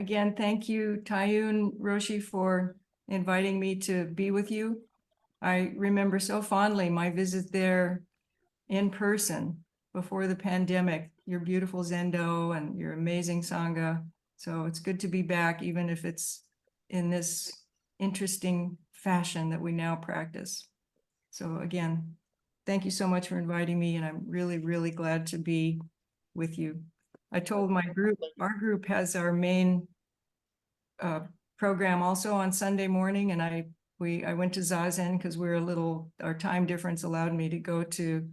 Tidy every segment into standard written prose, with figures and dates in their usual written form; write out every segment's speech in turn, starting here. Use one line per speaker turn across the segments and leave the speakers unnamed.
Again, thank you, Taiyun Roshi, for inviting me to be with you. I remember so fondly my visit there in person before the pandemic, your beautiful Zendo and your amazing Sangha. So it's good to be back, even if it's in this interesting fashion that we now practice. So again, thank you so much for inviting me, and I'm really, really glad to be with you. I told my group, our group has our main program also on Sunday morning, and I went to Zazen because our time difference allowed me to go to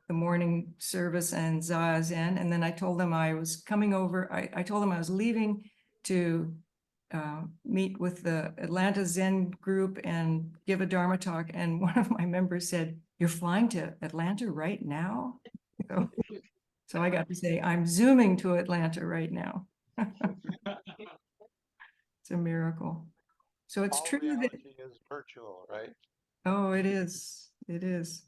the morning service and Zazen, and then I told them I was coming over. I told them I was leaving to meet with the Atlanta Zen group and give a Dharma talk, and one of my members said, "You're flying to Atlanta right now?" So I got to say, I'm Zooming to Atlanta right now. It's a miracle. So it's true that
is virtual, right?
Oh, it is. It is.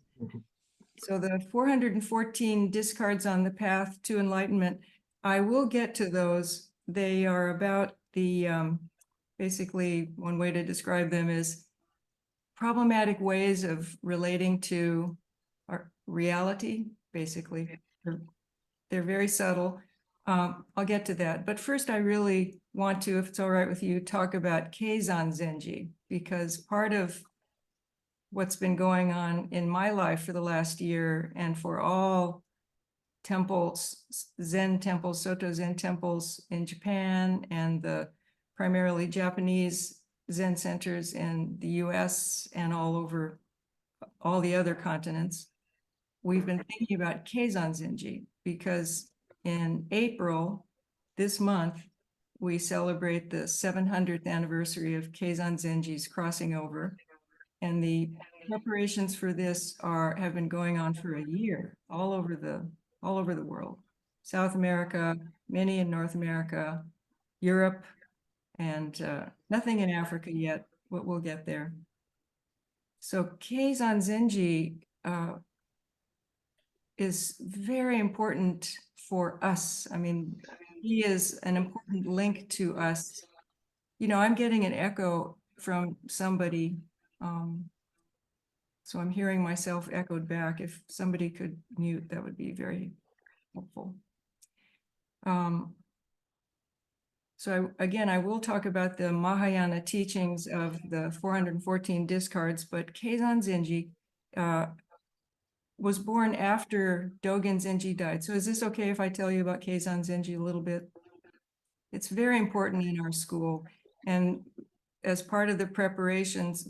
So the 414 discards on the path to enlightenment, I will get to those. They are about basically one way to describe them is problematic ways of relating to our reality, basically. They're very subtle. I'll get to that. But first, I really want to, if it's all right with you, talk about Keizan Zenji, because part of what's been going on in my life for the last year and for all temples, Zen temples, Soto Zen temples in Japan and the primarily Japanese Zen centers in the US and all over all the other continents. We've been thinking about Keizan Zenji because in April, this month, we celebrate the 700th anniversary of Keizan Zenji's crossing over. And the preparations for this have been going on for a year, all over the world. South America, many in North America, Europe, and nothing in Africa yet, but we'll get there. So Keizan Zenji is very important for us. I mean, he is an important link to us. You know, I'm getting an echo from somebody. So I'm hearing myself echoed back. If somebody could mute, that would be very helpful. So again, I will talk about the Mahayana teachings of the 414 discards, but Keizan Zenji was born after Dogen Zenji died. So is this okay if I tell you about Keizan Zenji a little bit? It's very important in our school. And as part of the preparations,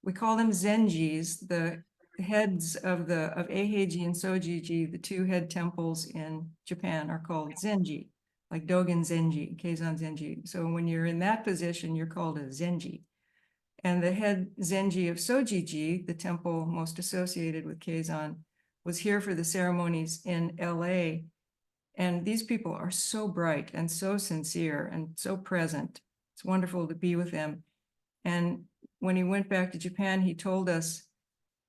we call them Zenjis, the heads of Eiheiji and Sojiji, the two head temples in Japan are called Zenji, like Dogen Zenji, Keizan Zenji. So when you're in that position, you're called a Zenji. And the head Zenji of Sojiji, the temple most associated with Keizan, was here for the ceremonies in LA. And these people are so bright and so sincere and so present. It's wonderful to be with them. And when he went back to Japan, he told us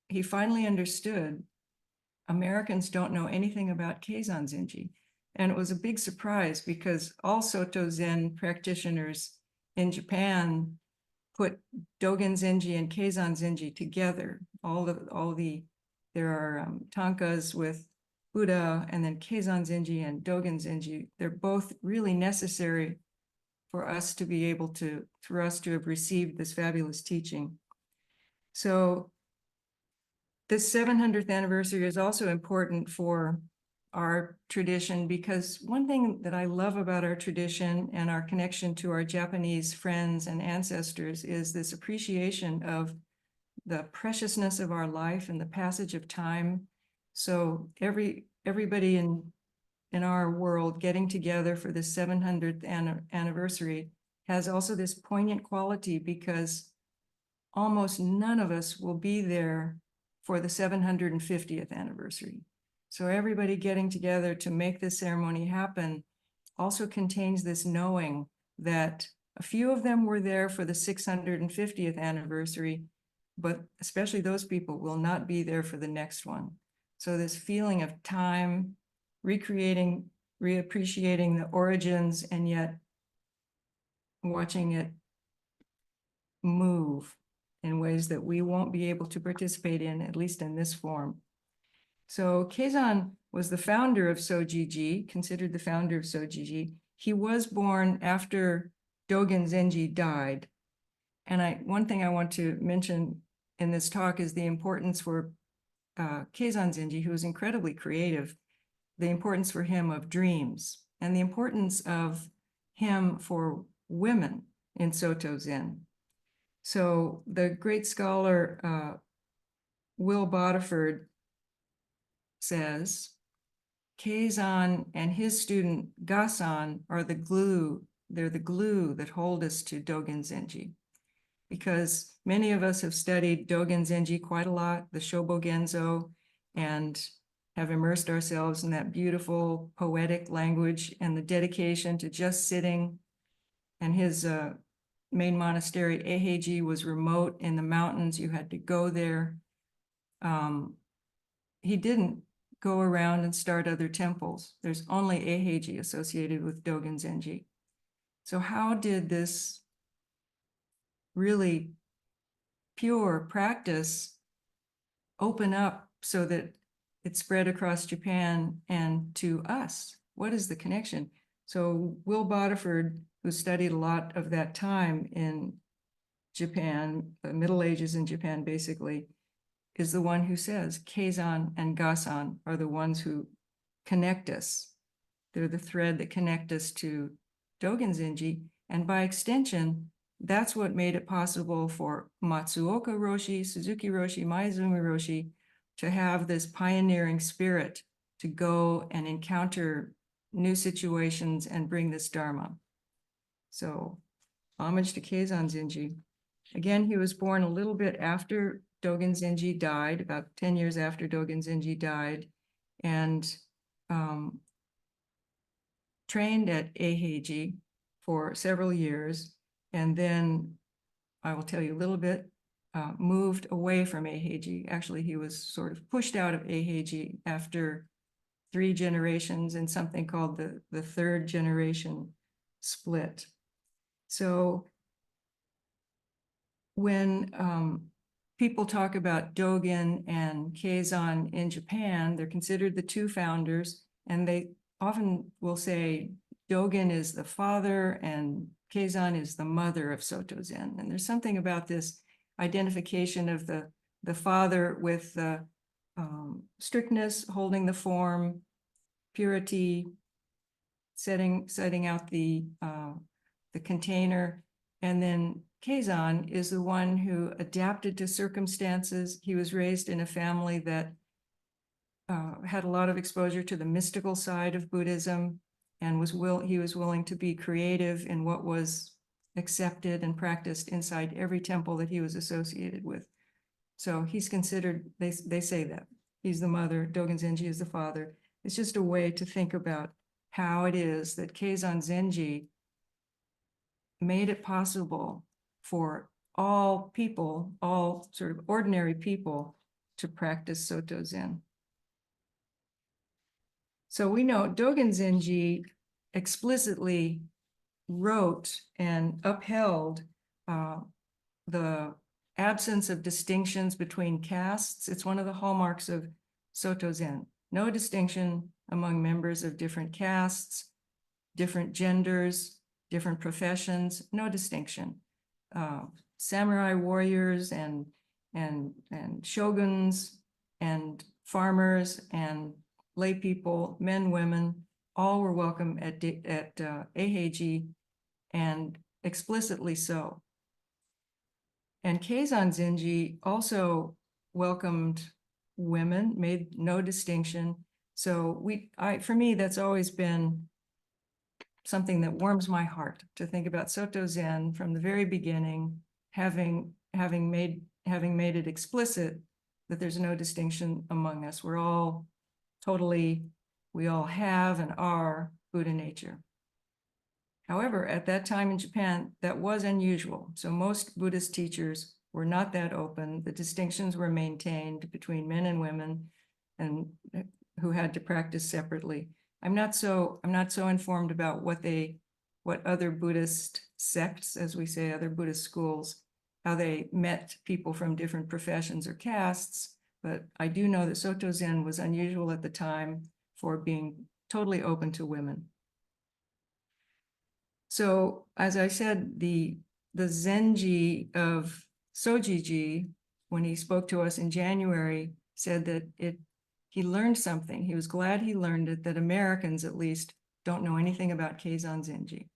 he finally understood Americans don't know anything about Keizan Zenji. And it was a big surprise because all Soto Zen practitioners in Japan put Dogen Zenji and Keizan Zenji together. There are tankas with Buddha and then Keizan Zenji and Dogen Zenji. They're both really necessary for us to have received this fabulous teaching. So this 700th anniversary is also important for our tradition because one thing that I love about our tradition and our connection to our Japanese friends and ancestors is this appreciation of the preciousness of our life and the passage of time. So everybody in our world getting together for the 700th anniversary has also this poignant quality because almost none of us will be there for the 750th anniversary. So everybody getting together to make this ceremony happen also contains this knowing that a few of them were there for the 650th anniversary, but especially those people will not be there for the next one. So this feeling of time, reappreciating the origins, and yet watching it move in ways that we won't be able to participate in, at least in this form. So Keizan was the founder of Sojiji, considered the founder of Sojiji. He was born after Dogen Zenji died. And one thing I want to mention in this talk is the importance for Keizan Zenji, who was incredibly creative, the importance for him of dreams and the importance of him for women in Soto Zen. So the great scholar Will Bodiford says, Keizan and his student Gasan are the glue. They're the glue that hold us to Dogen Zenji. Because many of us have studied Dogen Zenji quite a lot, the Shobo Genzo, and have immersed ourselves in that beautiful poetic language and the dedication to just sitting. And his main monastery, Eiheiji, was remote in the mountains. You had to go there. He didn't go around and start other temples. There's only Eiheiji associated with Dogen Zenji. So how did this really pure practice open up so that it spread across Japan and to us? What is the connection? So Will Bodiford, who studied a lot of that time in Japan, the Middle Ages in Japan basically, is the one who says Keizan and Gasan are the ones who connect us. They're the thread that connect us to Dogen Zenji. And by extension, that's what made it possible for Matsuoka Roshi, Suzuki Roshi, Maezumi Roshi to have this pioneering spirit to go and encounter new situations and bring this Dharma. So homage to Keizan Zenji. Again, he was born a little bit after Dogen Zenji died, about 10 years after Dogen Zenji died, and trained at Eiheiji for several years. And then I will tell you a little bit, moved away from Eiheiji. Actually, he was sort of pushed out of Eiheiji after 3 generations in something called the third generation split. So when people talk about Dogen and Keizan in Japan, they're considered the 2 founders, and they often will say Dogen is the father and Keizan is the mother of Soto Zen. And there's something about this identification of the father with the strictness, holding the form, purity, setting out the container, and then Keizan is the one who adapted to circumstances. He was raised in a family that had a lot of exposure to the mystical side of Buddhism, and he was willing to be creative in what was accepted and practiced inside every temple that he was associated with. So he's considered, they say that he's the mother, Dogen Zenji is the father. It's just a way to think about how it is that Keizan Zenji made it possible for all people, all sort of ordinary people, to practice Soto Zen. So we know Dogen Zenji explicitly wrote and upheld the absence of distinctions between castes. It's one of the hallmarks of Soto Zen. No distinction among members of different castes, different genders, different professions, no distinction. Samurai warriors and shoguns and farmers and lay people, men, women, all were welcome at Eiheiji, and explicitly so. And Keizan Zenji also welcomed women, made no distinction. So for me, that's always been something that warms my heart to think about Soto Zen from the very beginning, having made it explicit that there's no distinction among us. We're all we all have and are Buddha nature. However, at that time in Japan, that was unusual. So most Buddhist teachers were not that open. The distinctions were maintained between men and women, and who had to practice separately. I'm not so informed about what they what other Buddhist sects, as we say, other Buddhist schools, how they met people from different professions or castes. But I do know that Soto Zen was unusual at the time for being totally open to women. So as I said, the Zenji of Sojiji, when he spoke to us in January, said that he learned something. He was glad he learned it, that Americans at least don't know anything about Keizan Zenji.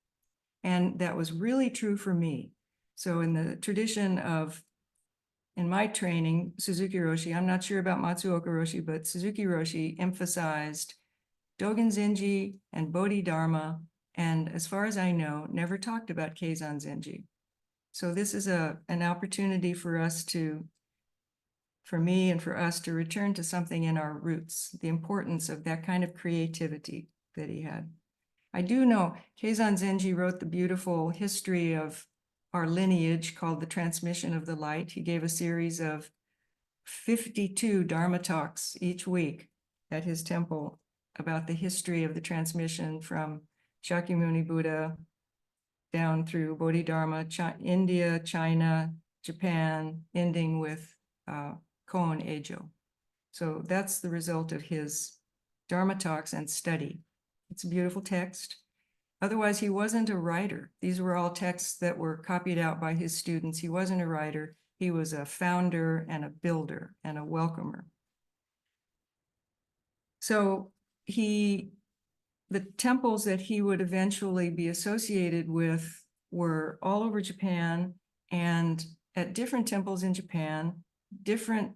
And that was really true for me. So in the tradition of, in my training, Suzuki Roshi, I'm not sure about Matsuoka Roshi, but Suzuki Roshi emphasized Dogen Zenji and Bodhidharma, and as far as I know, never talked about Keizan Zenji. So this is an opportunity for us to, for me and for us to return to something in our roots, the importance of that kind of creativity that he had. I do know Keizan Zenji wrote the beautiful history of our lineage called The Transmission of the Light. He gave a series of 52 Dharma talks each week at his temple about the history of the transmission from Shakyamuni Buddha down through Bodhidharma, India, China, Japan, ending with Koon Ejo. So that's the result of his Dharma talks and study. It's a beautiful text. Otherwise, he wasn't a writer. These were all texts that were copied out by his students. He wasn't a writer. He was a founder and a builder and a welcomer. So the temples that he would eventually be associated with were all over Japan, and at different temples in Japan, different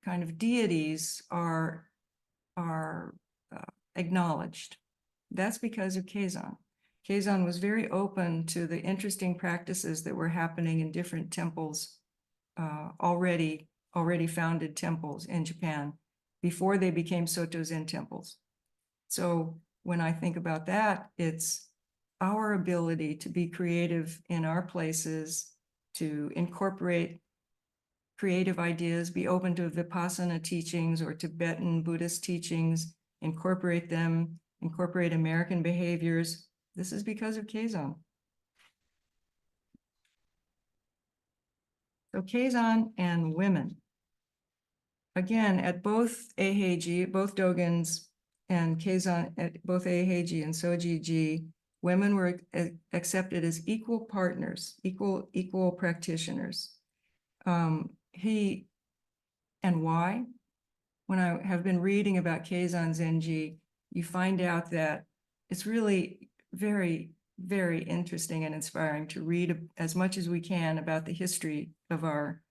kind of deities are acknowledged. That's because of Keizan. Keizan was very open to the interesting practices that were happening in different temples, already founded temples in Japan before they became Soto Zen temples. So when I think about that, it's our ability to be creative in our places, to incorporate creative ideas, be open to Vipassana teachings or Tibetan Buddhist teachings, incorporate them, incorporate American behaviors. This is because of Keizan. So Keizan and women. Again, at both Eiheiji, both Dogens and Keizan, at both Eiheiji and Sojiji, women were accepted as equal partners, equal practitioners. And why? When I have been reading about Keizan Zenji, you find out that it's really very, very interesting and inspiring to read as much as we can about the history of our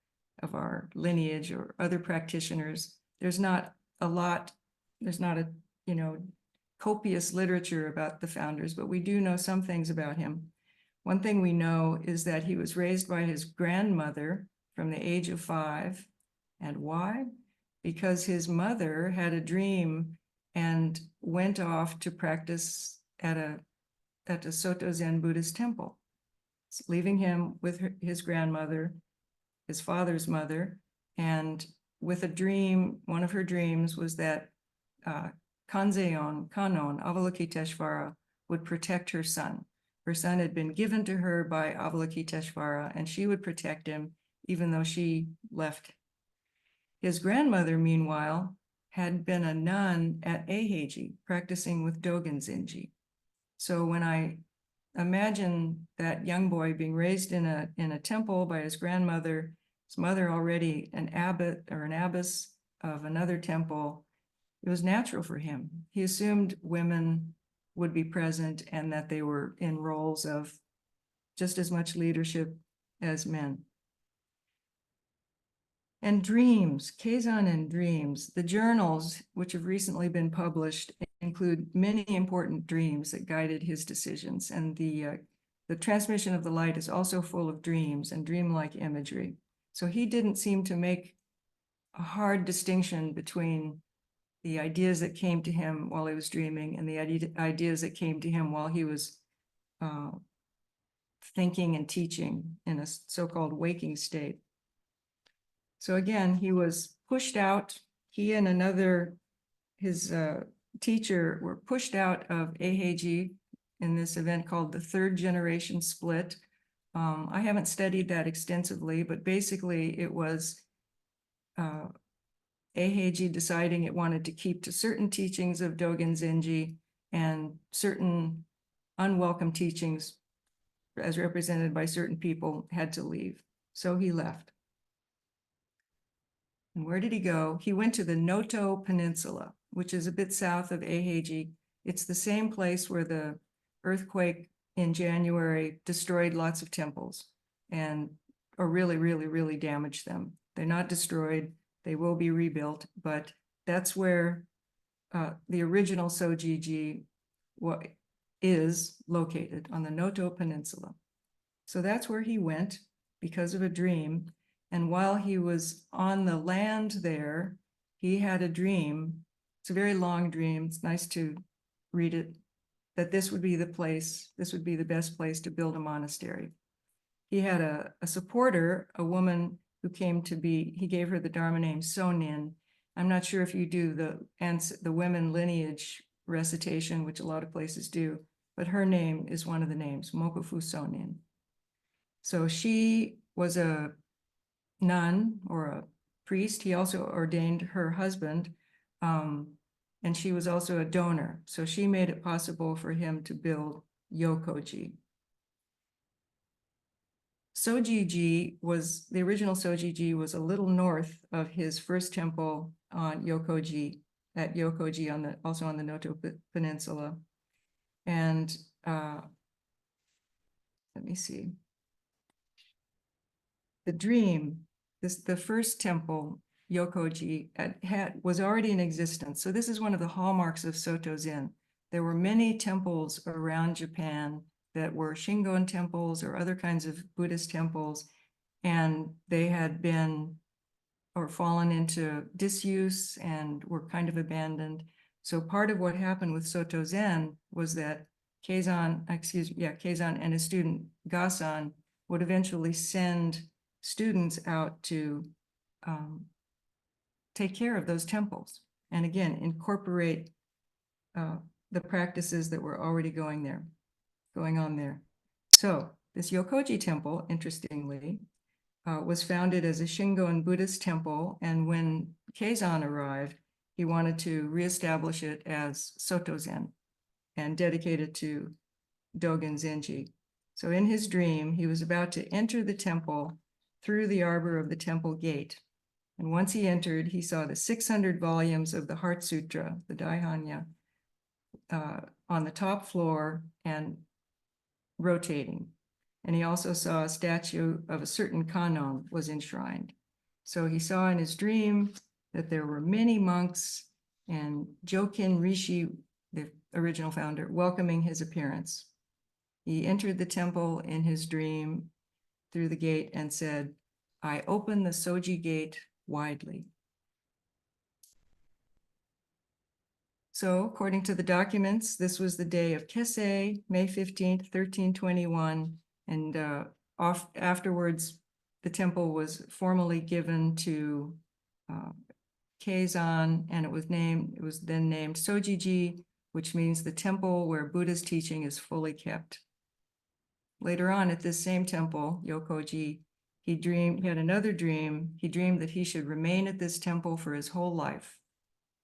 lineage or other practitioners. There's not a copious literature about the founders, but we do know some things about him. One thing we know is that he was raised by his grandmother from the age of 5. And why? Because his mother had a dream and went off to practice at a Soto Zen Buddhist temple, leaving him with his grandmother, his father's mother, and with a dream. One of her dreams was that Kanon, Avalokiteshvara, would protect her son. Her son had been given to her by Avalokiteshvara, and she would protect him even though she left. His grandmother, meanwhile, had been a nun at Eiheiji, practicing with Dogen Zenji. So when I imagine that young boy being raised in a temple by his grandmother, his mother already an abbot or an abbess of another temple, it was natural for him. He assumed women would be present and that they were in roles of just as much leadership as men. And dreams, Keizan and dreams. The journals, which have recently been published, include many important dreams that guided his decisions. And the transmission of the light is also full of dreams and dreamlike imagery. So he didn't seem to make a hard distinction between the ideas that came to him while he was dreaming and the ideas that came to him while he was thinking and teaching in a so-called waking state. So again, he was pushed out. He and his teacher were pushed out of Eiheiji in this event called the third generation split. I haven't studied that extensively, but basically it was Eiheiji deciding it wanted to keep to certain teachings of Dogen Zenji and certain unwelcome teachings as represented by certain people had to leave. So he left. And where did he go? He went to the Noto Peninsula, which is a bit south of Eiheiji. It's the same place where the earthquake in January destroyed lots of temples and or really damaged them. They're not destroyed. They will be rebuilt, but that's where the original Sojiji is located, on the Noto Peninsula. So that's where he went because of a dream. And while he was on the land there, he had a dream. It's a very long dream. It's nice to read it, that this would be the place, this would be the best place to build a monastery. He had a supporter, a woman who came to be, he gave her the Dharma name Sonin. I'm not sure if you do the women lineage recitation, which a lot of places do, but her name is one of the names, Mokufu Sonin. So she was a nun or a priest. He also ordained her husband, and she was also a donor. So she made it possible for him to build Yokoji. Sojiji was, the original Sojiji was a little north of his first temple on Yokoji, at Yokoji also on the Noto Peninsula. And let me see. The dream, the first temple, Yokoji, was already in existence. So this is one of the hallmarks of Soto Zen. There were many temples around Japan that were Shingon temples or other kinds of Buddhist temples, and they had been or fallen into disuse and were kind of abandoned. So part of what happened with Soto Zen was that Keizan and his student Gasan would eventually send students out to take care of those temples and again incorporate the practices that were already going on there. So this Yokoji temple, interestingly, was founded as a Shingon Buddhist temple, and when Keizan arrived, he wanted to reestablish it as Soto Zen and dedicate it to Dogen Zenji. So in his dream, he was about to enter the temple through the arbor of the temple gate. And once he entered, he saw the 600 volumes of the Heart Sutra, the Daihanya, on the top floor and rotating. And he also saw a statue of a certain Kannon was enshrined. So he saw in his dream that there were many monks and Jokin Rishi, the original founder, welcoming his appearance. He entered the temple in his dream through the gate and said, "I open the Soji gate widely." So according to the documents, this was the day of Kesei, May 15th, 1321. And afterwards, the temple was formally given to Keizan, and it was then named Sojiji, which means the temple where Buddha's teaching is fully kept. Later on at this same temple, Yokoji, he had another dream. He dreamed that he should remain at this temple for his whole life.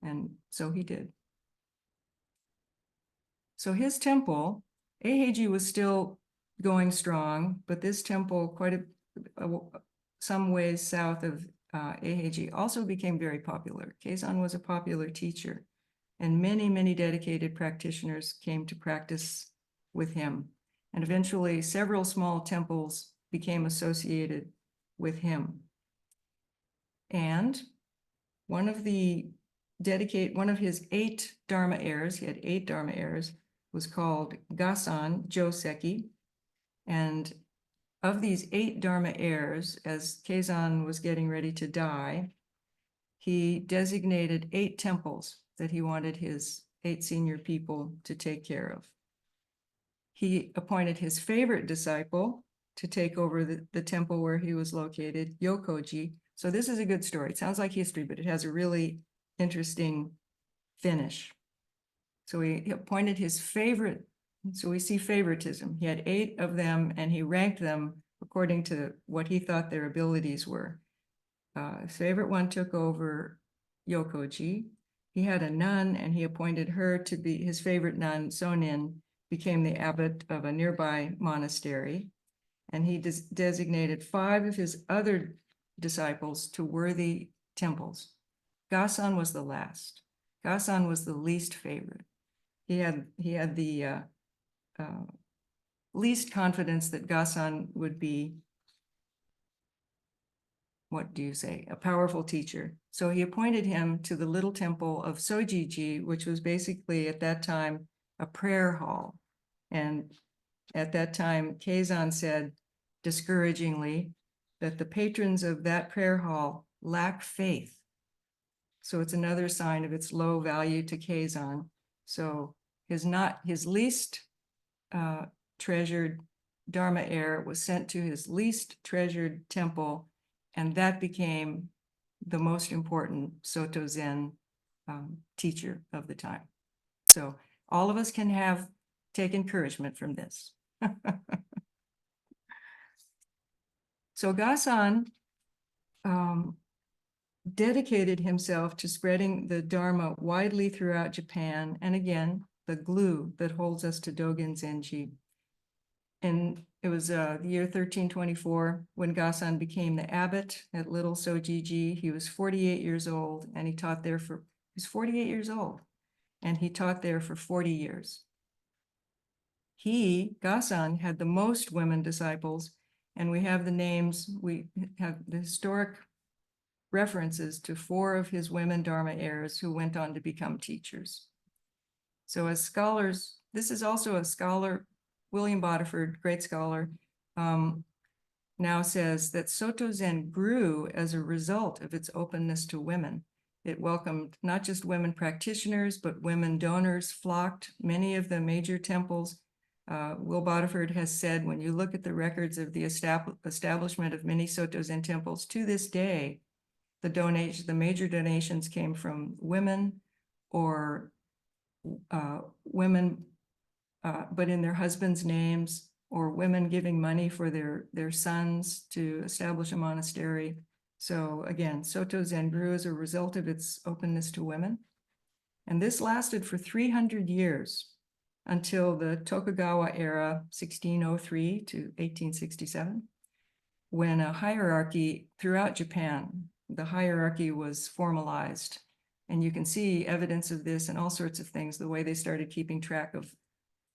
And so he did. So his temple, Eiheiji was still going strong, but this temple, some ways south of Eiheiji, also became very popular. Keizan was a popular teacher, and many dedicated practitioners came to practice with him. And eventually, several small temples became associated with him. And one of his 8 Dharma heirs, he had 8 Dharma heirs, was called Gasan Joseki. And of these 8 Dharma heirs, as Keizan was getting ready to die, he designated 8 temples that he wanted his 8 senior people to take care of. He appointed his favorite disciple to take over the temple where he was located, Yokoji. So this is a good story. It sounds like history, but it has a really interesting finish. So he appointed his favorite So we see favoritism. He had 8 of them, and he ranked them according to what he thought their abilities were. His favorite one took over Yokoji. He had a nun, and he appointed her to be his favorite nun. Sonin became the abbot of a nearby monastery, and he designated 5 of his other disciples to worthy temples. Gasan was the last. Gasan was the least favorite. He had the least confidence that Gasan would be, what do you say, a powerful teacher. So he appointed him to the little temple of Sojiji, which was basically at that time a prayer hall. And at that time, Keizan said discouragingly that the patrons of that prayer hall lack faith. So it's another sign of its low value to Keizan. So his least treasured Dharma heir was sent to his least treasured temple, and that became the most important Soto Zen teacher of the time. So all of us can take encouragement from this. So Gasan dedicated himself to spreading the Dharma widely throughout Japan, and again, the glue that holds us to Dogen Zenji. And it was the year 1324 when Gasan became the abbot at Little Sojiji. He was 48 years old, and he taught there for, he was 48 years old, and he taught there for 40 years. Gasan, had the most women disciples, and we have the names, we have the historic references to 4 of his women Dharma heirs who went on to become teachers. So as scholars, this is also a scholar, William Bodiford, great scholar, now says that Soto Zen grew as a result of its openness to women. It welcomed not just women practitioners, but women donors flocked. Many of the major temples, Will Bodiford has said, when you look at the records of the establishment of many Soto Zen temples, to this day, the major donations came from women or women, but in their husbands' names, or women giving money for their sons to establish a monastery. So again, Soto Zen grew as a result of its openness to women. And this lasted for 300 years until the Tokugawa era, 1603 to 1867, when a hierarchy throughout Japan, the hierarchy was formalized. And you can see evidence of this in all sorts of things, the way they started keeping track of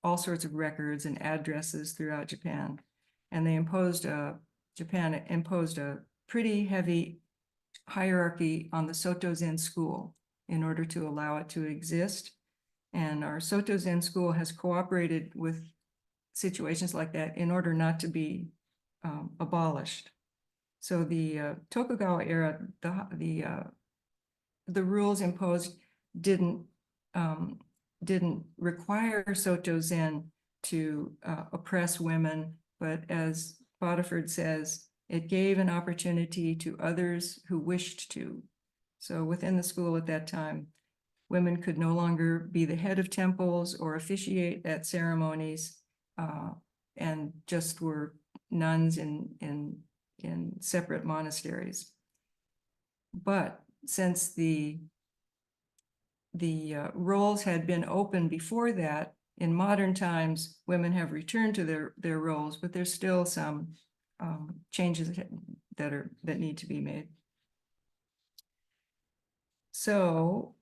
all sorts of records and addresses throughout Japan. And Japan imposed a pretty heavy hierarchy on the Soto Zen school in order to allow it to exist. And our Soto Zen school has cooperated with situations like that in order not to be abolished. So the Tokugawa era, the rules imposed didn't require Soto Zen to oppress women, but as Bodiford says, it gave an opportunity to others who wished to. So within the school at that time, women could no longer be the head of temples or officiate at ceremonies, and just were nuns in separate monasteries. But since the roles had been open before that, in modern times, women have returned to their roles, but there's still some changes that need to be made. So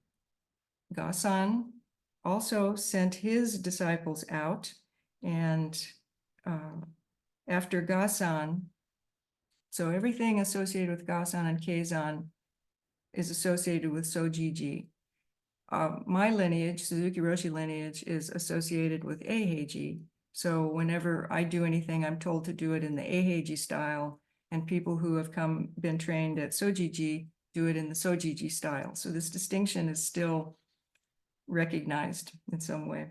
Gasan also sent his disciples out, and after Gasan, so everything associated with Gasan and Keizan is associated with Sojiji. My lineage, Suzuki Roshi lineage, is associated with Eiheiji. So whenever I do anything, I'm told to do it in the Eiheiji style, and people who have been trained at Sojiji do it in the Sojiji style. So this distinction is still recognized in some way.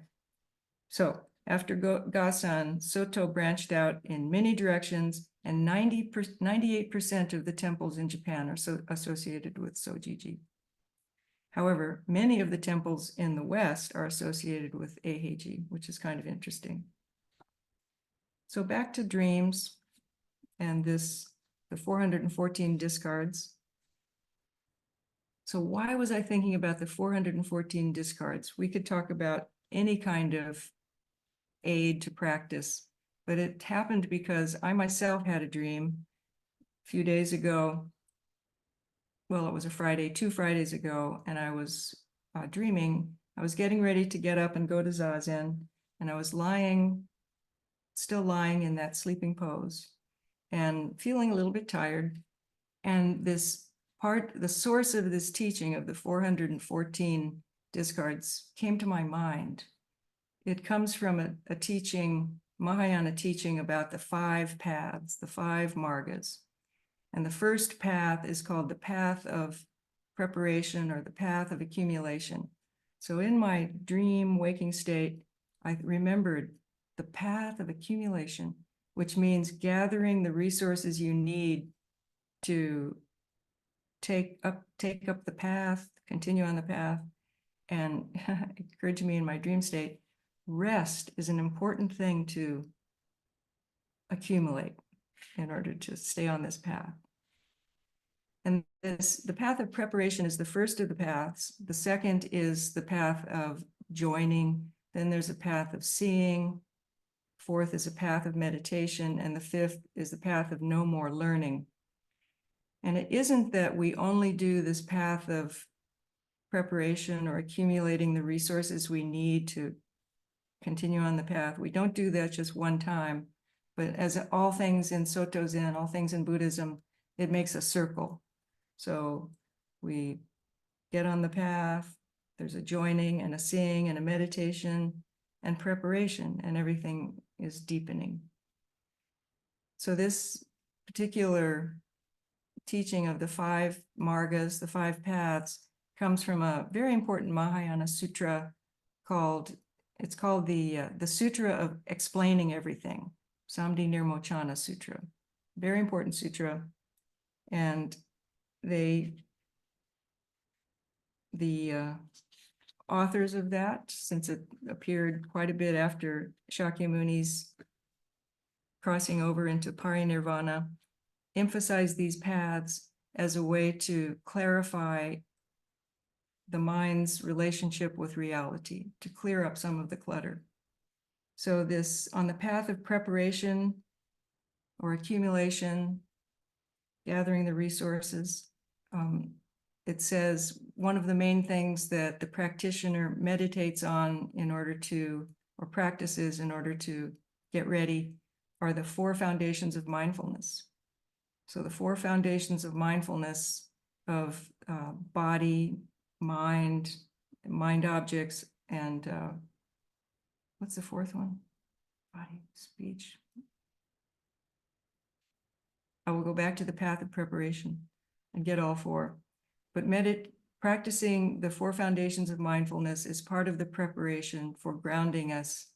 So after Gasan, Soto branched out in many directions, and 98% of the temples in Japan are associated with Sojiji. However, many of the temples in the West are associated with Eiheiji, which is kind of interesting. So back to dreams and the 414 discards. So why was I thinking about the 414 discards? We could talk about any kind of aid to practice, but it happened because I myself had a dream a few days ago. Well, it was a Friday, 2 Fridays ago, and I was dreaming. I was getting ready to get up and go to Zazen, and I was still lying in that sleeping pose and feeling a little bit tired. And the source of this teaching of the 414 discards came to my mind. It comes from a teaching, Mahayana teaching about the 5 paths, the 5 margas. And the first path is called the path of preparation or the path of accumulation. So in my dream waking state, I remembered the path of accumulation, which means gathering the resources you need to take up the path, continue on the path. And it occurred to me in my dream state, rest is an important thing to accumulate in order to stay on this path. And the path of preparation is the first of the paths. The second is the path of joining. Then there's a path of seeing. Fourth is a path of meditation. And the fifth is the path of no more learning. And it isn't that we only do this path of preparation or accumulating the resources we need to continue on the path. We don't do that just one time, but as all things in Soto Zen, all things in Buddhism, it makes a circle. So we get on the path, there's a joining and a seeing and a meditation and preparation, and everything is deepening. So this particular teaching of the 5 margas, the 5 paths, comes from a very important Mahayana sutra called the Sutra of Explaining Everything, Samdhi Nirmochana Sutra. Very important sutra. And the authors of that, since it appeared quite a bit after Shakyamuni's crossing over into parinirvana, emphasize these paths as a way to clarify the mind's relationship with reality, to clear up some of the clutter. So this, on the path of preparation or accumulation, gathering the resources, it says one of the main things that the practitioner meditates on in order to, or practices in order to get ready, are the 4 foundations of mindfulness. So the 4 foundations of mindfulness of body, mind objects, and what's the 4th one? Body, speech. I will go back to the path of preparation and get all 4. But practicing the 4 foundations of mindfulness is part of the preparation for grounding us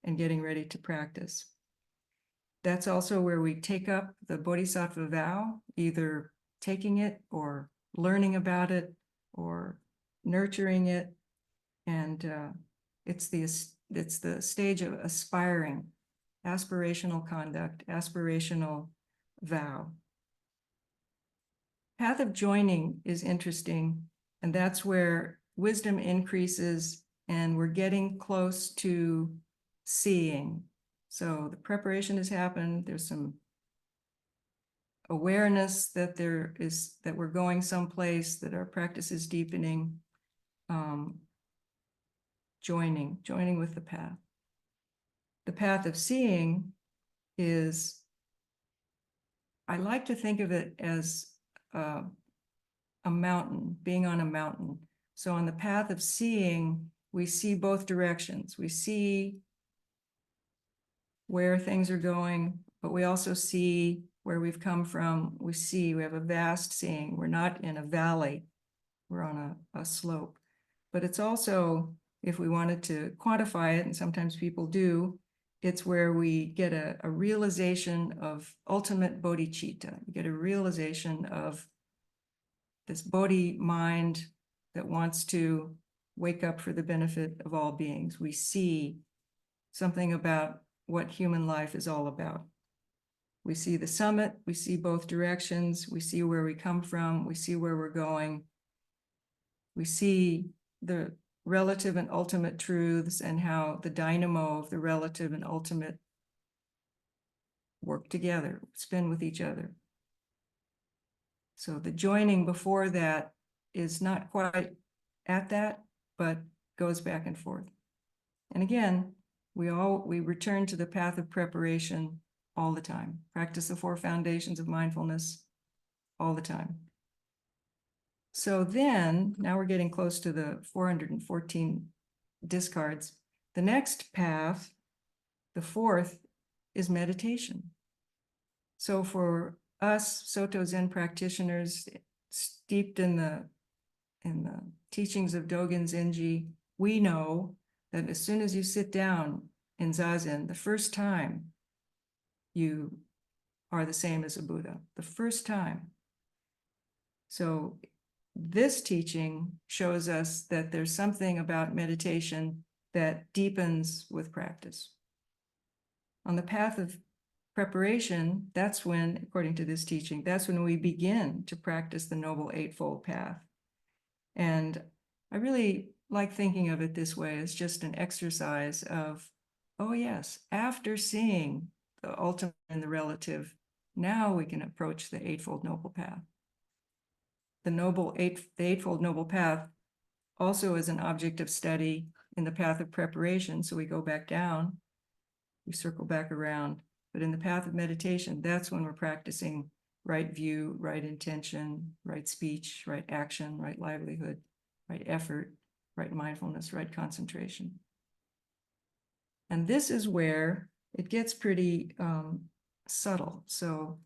and getting ready to practice. That's also where we take up the Bodhisattva vow, either taking it or learning about it or nurturing it. And it's the stage of aspiring, aspirational conduct, aspirational vow. Path of joining is interesting, and that's where wisdom increases and we're getting close to seeing. So the preparation has happened. There's some awareness that we're going someplace, that our practice is deepening. Joining with the path. The path of seeing is, I like to think of it as a mountain, being on a mountain. So on the path of seeing, we see both directions. We see where things are going, but we also see where we've come from. We have a vast seeing. We're not in a valley, we're on a slope. But it's also, if we wanted to quantify it, and sometimes people do, it's where we get a realization of ultimate bodhicitta. You get a realization of this bodhi mind that wants to wake up for the benefit of all beings. We see something about what human life is all about. We see the summit, we see both directions, we see where we come from, we see where we're going. We see the relative and ultimate truths and how the dynamo of the relative and ultimate work together, spin with each other. So the joining before that is not quite at that, but goes back and forth. And again, we return to the path of preparation all the time. Practice the 4 foundations of mindfulness all the time. So then, now we're getting close to the 414 discards. The next path, the 4th, is meditation. So for us Soto Zen practitioners steeped in the teachings of Dogen Zenji, we know that as soon as you sit down in Zazen, the first time you are the same as a Buddha, the first time. So this teaching shows us that there's something about meditation that deepens with practice. On the path of preparation, that's when, according to this teaching, that's when we begin to practice the Noble Eightfold Path. And I really like thinking of it this way as just an exercise of, oh yes, after seeing the ultimate and the relative, now we can approach the Eightfold Noble Path. The Eightfold Noble Path also is an object of study in the path of preparation. So we go back down, we circle back around. But in the path of meditation, that's when we're practicing right view, right intention, right speech, right action, right livelihood, right effort, right mindfulness, right concentration. And this is where it gets pretty subtle. So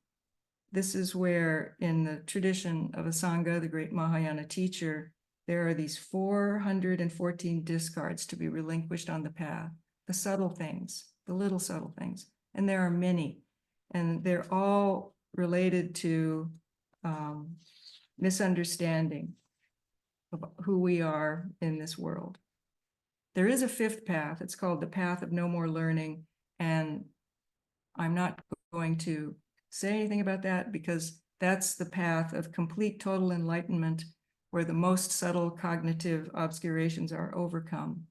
this is where in the tradition of Asanga, the great Mahayana teacher, there are these 414 discards to be relinquished on the path, the subtle things, the little subtle things. And there are many, and they're all related to misunderstanding of who we are in this world. There is a 5th path. It's called the path of no more learning. And I'm not going to say anything about that because that's the path of complete total enlightenment where the most subtle cognitive obscurations are overcome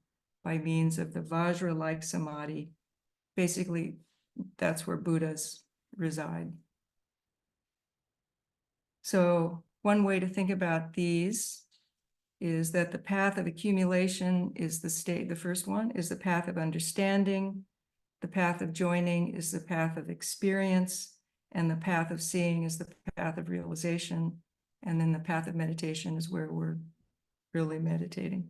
by means of the Vajra-like samadhi. Basically, that's where Buddhas reside. So one way to think about these is that the path of accumulation is the first one is the path of understanding, the path of joining is the path of experience, and the path of seeing is the path of realization, and then the path of meditation is where we're really meditating.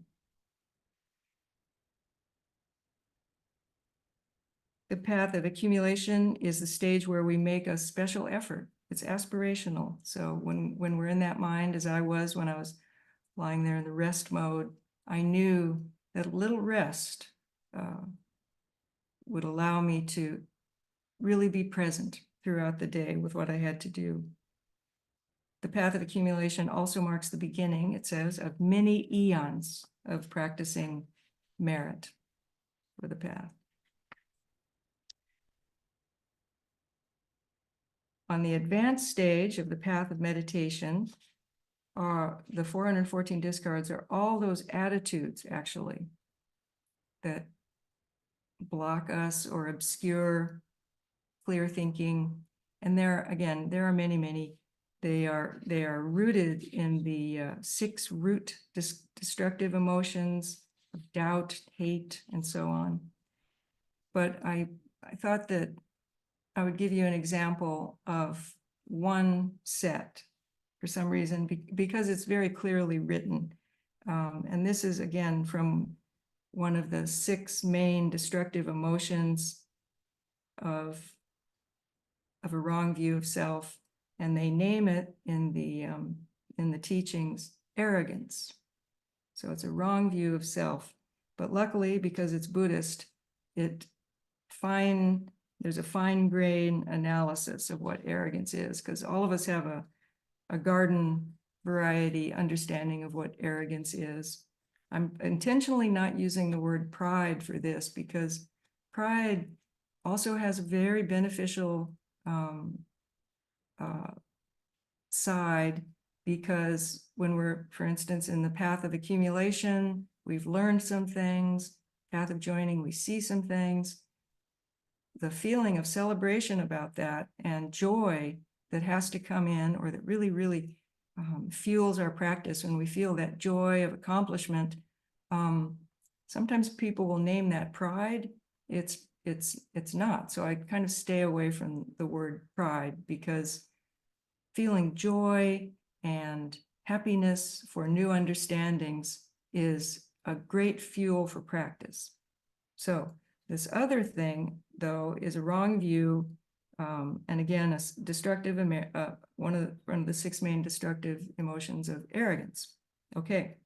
The path of accumulation is the stage where we make a special effort. It's aspirational. So when we're in that mind, as I was when I was lying there in the rest mode, I knew that a little rest would allow me to really be present throughout the day with what I had to do. The path of accumulation also marks the beginning, it says, of many eons of practicing merit for the path. On the advanced stage of the path of meditation, the 414 discards are all those attitudes, actually, that block us or obscure clear thinking. And there are many, many. They are rooted in the 6 root destructive emotions of doubt, hate, and so on. But I thought that I would give you an example of one set for some reason, because it's very clearly written. And this is, again, from one of the 6 main destructive emotions of a wrong view of self. And they name it in the teachings, arrogance. So it's a wrong view of self. But luckily, because it's Buddhist, there's a fine grain analysis of what arrogance is, because all of us have a garden variety understanding of what arrogance is. I'm intentionally not using the word pride for this because pride also has a very beneficial side, because when we're, for instance, in the path of accumulation, we've learned some things, path of joining, we see some things. The feeling of celebration about that and joy that has to come in, or that really, really fuels our practice when we feel that joy of accomplishment. Sometimes people will name that pride. It's not. So I kind of stay away from the word pride, because feeling joy and happiness for new understandings is a great fuel for practice. So this other thing, though, is a wrong view, and again, a destructive, one of the 6 main destructive emotions of arrogance. Okay,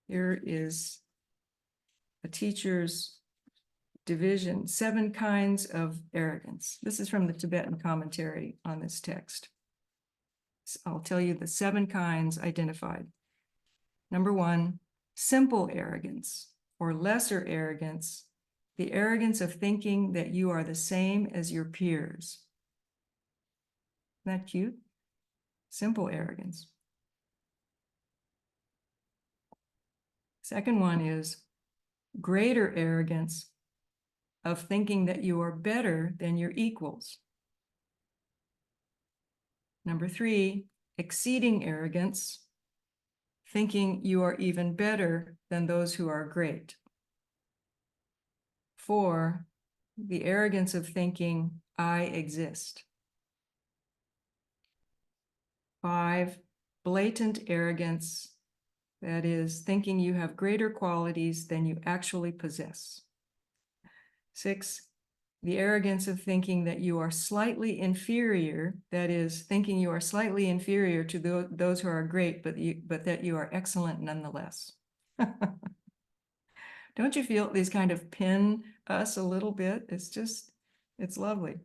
here is a teacher's division, 7 kinds of arrogance. This is from the Tibetan commentary on this text. I'll tell you the 7 kinds identified. Number 1, simple arrogance or lesser arrogance, the arrogance of thinking that you are the same as your peers. Isn't that cute? Simple arrogance. Second one is greater arrogance of thinking that you are better than your equals. Number 3, exceeding arrogance, thinking you are even better than those who are great. 4, the arrogance of thinking I exist. 5, blatant arrogance, that is, thinking you have greater qualities than you actually possess. 6, the arrogance of thinking that you are slightly inferior, that is, thinking you are slightly inferior to those who are great, but that you are excellent nonetheless. Don't you feel these kind of pin us a little bit? It's lovely.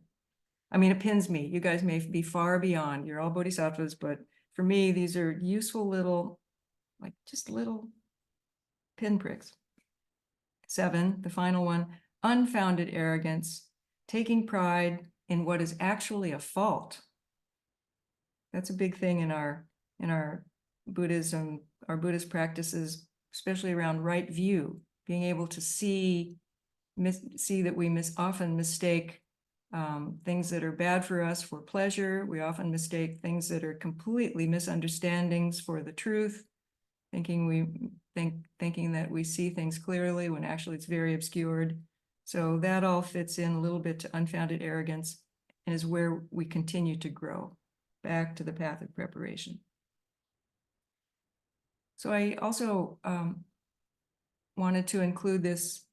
I mean, it pins me. You guys may be far beyond. You're all bodhisattvas, but for me, these are useful little, like just little pinpricks. 7, the final one, unfounded arrogance, taking pride in what is actually a fault. That's a big thing in our Buddhism, our Buddhist practices, especially around right view, being able to see that we often mistake things that are bad for us for pleasure. We often mistake things that are completely misunderstandings for the truth, thinking that we see things clearly when actually it's very obscured. So that all fits in a little bit to unfounded arrogance and is where we continue to grow back to the path of preparation. So I also wanted to include this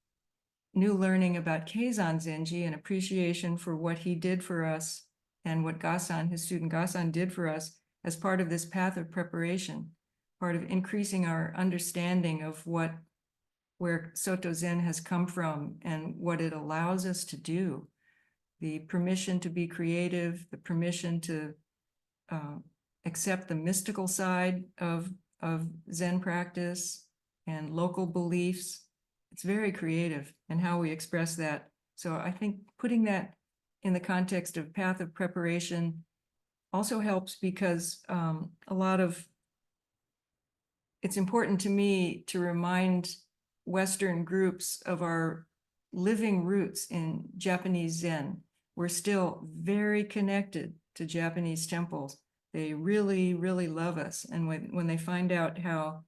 new learning about Keizan Zenji and appreciation for what he did for us and what Gasan, his student Gasan, did for us as part of this path of preparation, part of increasing our understanding of where Soto Zen has come from and what it allows us to do. The permission to be creative, the permission to accept the mystical side of Zen practice and local beliefs. It's very creative in how we express that. So I think putting that in the context of path of preparation also helps, because it's important to me to remind Western groups of our living roots in Japanese Zen. We're still very connected to Japanese temples. They really, really love us. And when they find out how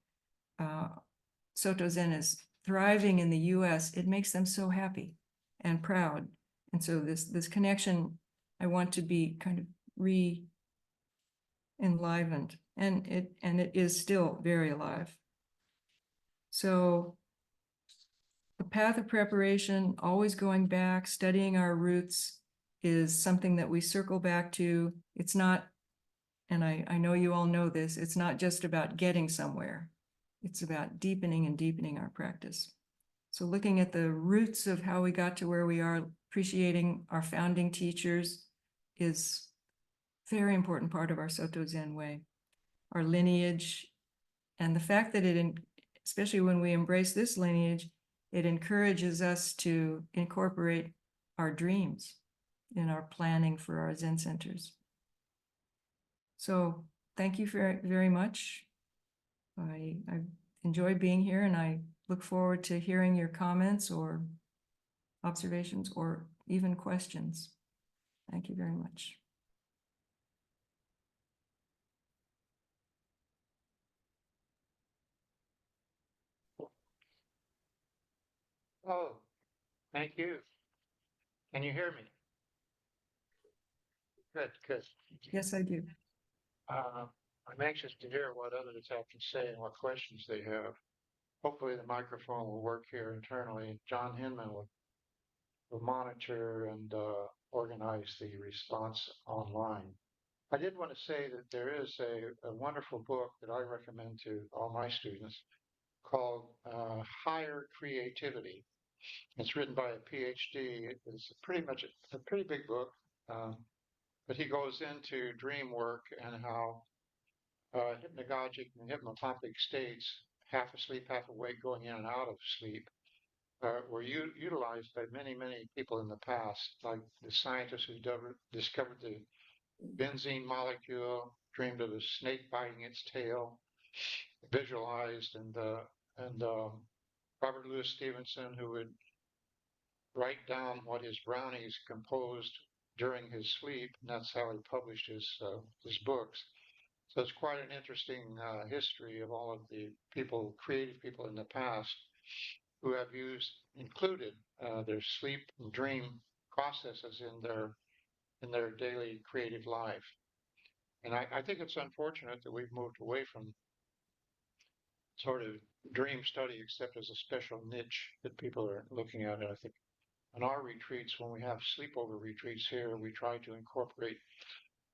Soto Zen is thriving in the US, it makes them so happy and proud. And so this connection, I want to be kind of re-enlivened, and it is still very alive. So the path of preparation, always going back, studying our roots, is something that we circle back to. It's not, and I know you all know this, it's not just about getting somewhere. It's about deepening and deepening our practice. So looking at the roots of how we got to where we are, appreciating our founding teachers, is a very important part of our Soto Zen way. our lineage, and the fact that especially when we embrace this lineage, it encourages us to incorporate our dreams in our planning for our Zen centers. So thank you very, very much. I enjoy being here, and I look forward to hearing your comments or observations or even questions. Thank you very much.
Oh, thank you. Can you hear me? Good, good.
Yes, I do.
I'm anxious to hear what others have to say and what questions they have. Hopefully the microphone will work here internally. John Hinman will monitor and organize the response online. I did want to say that there is a wonderful book that I recommend to all my students called Higher Creativity. It's written by a PhD. It's pretty much a pretty big book, but he goes into dream work and how hypnagogic and hypnopompic states, half asleep, half awake, going in and out of sleep, were utilized by many, many people in the past, like the scientists who discovered the benzene molecule, dreamed of a snake biting its tail, visualized, and Robert Louis Stevenson, who would write down what his brownies composed during his sleep, and that's how he published his books. So it's quite an interesting history of all of the people, creative people in the past, who have included their sleep and dream processes in their daily creative life. And I think it's unfortunate that we've moved away from sort of dream study, except as a special niche that people are looking at. And I think on our retreats, when we have sleepover retreats here, we try to incorporate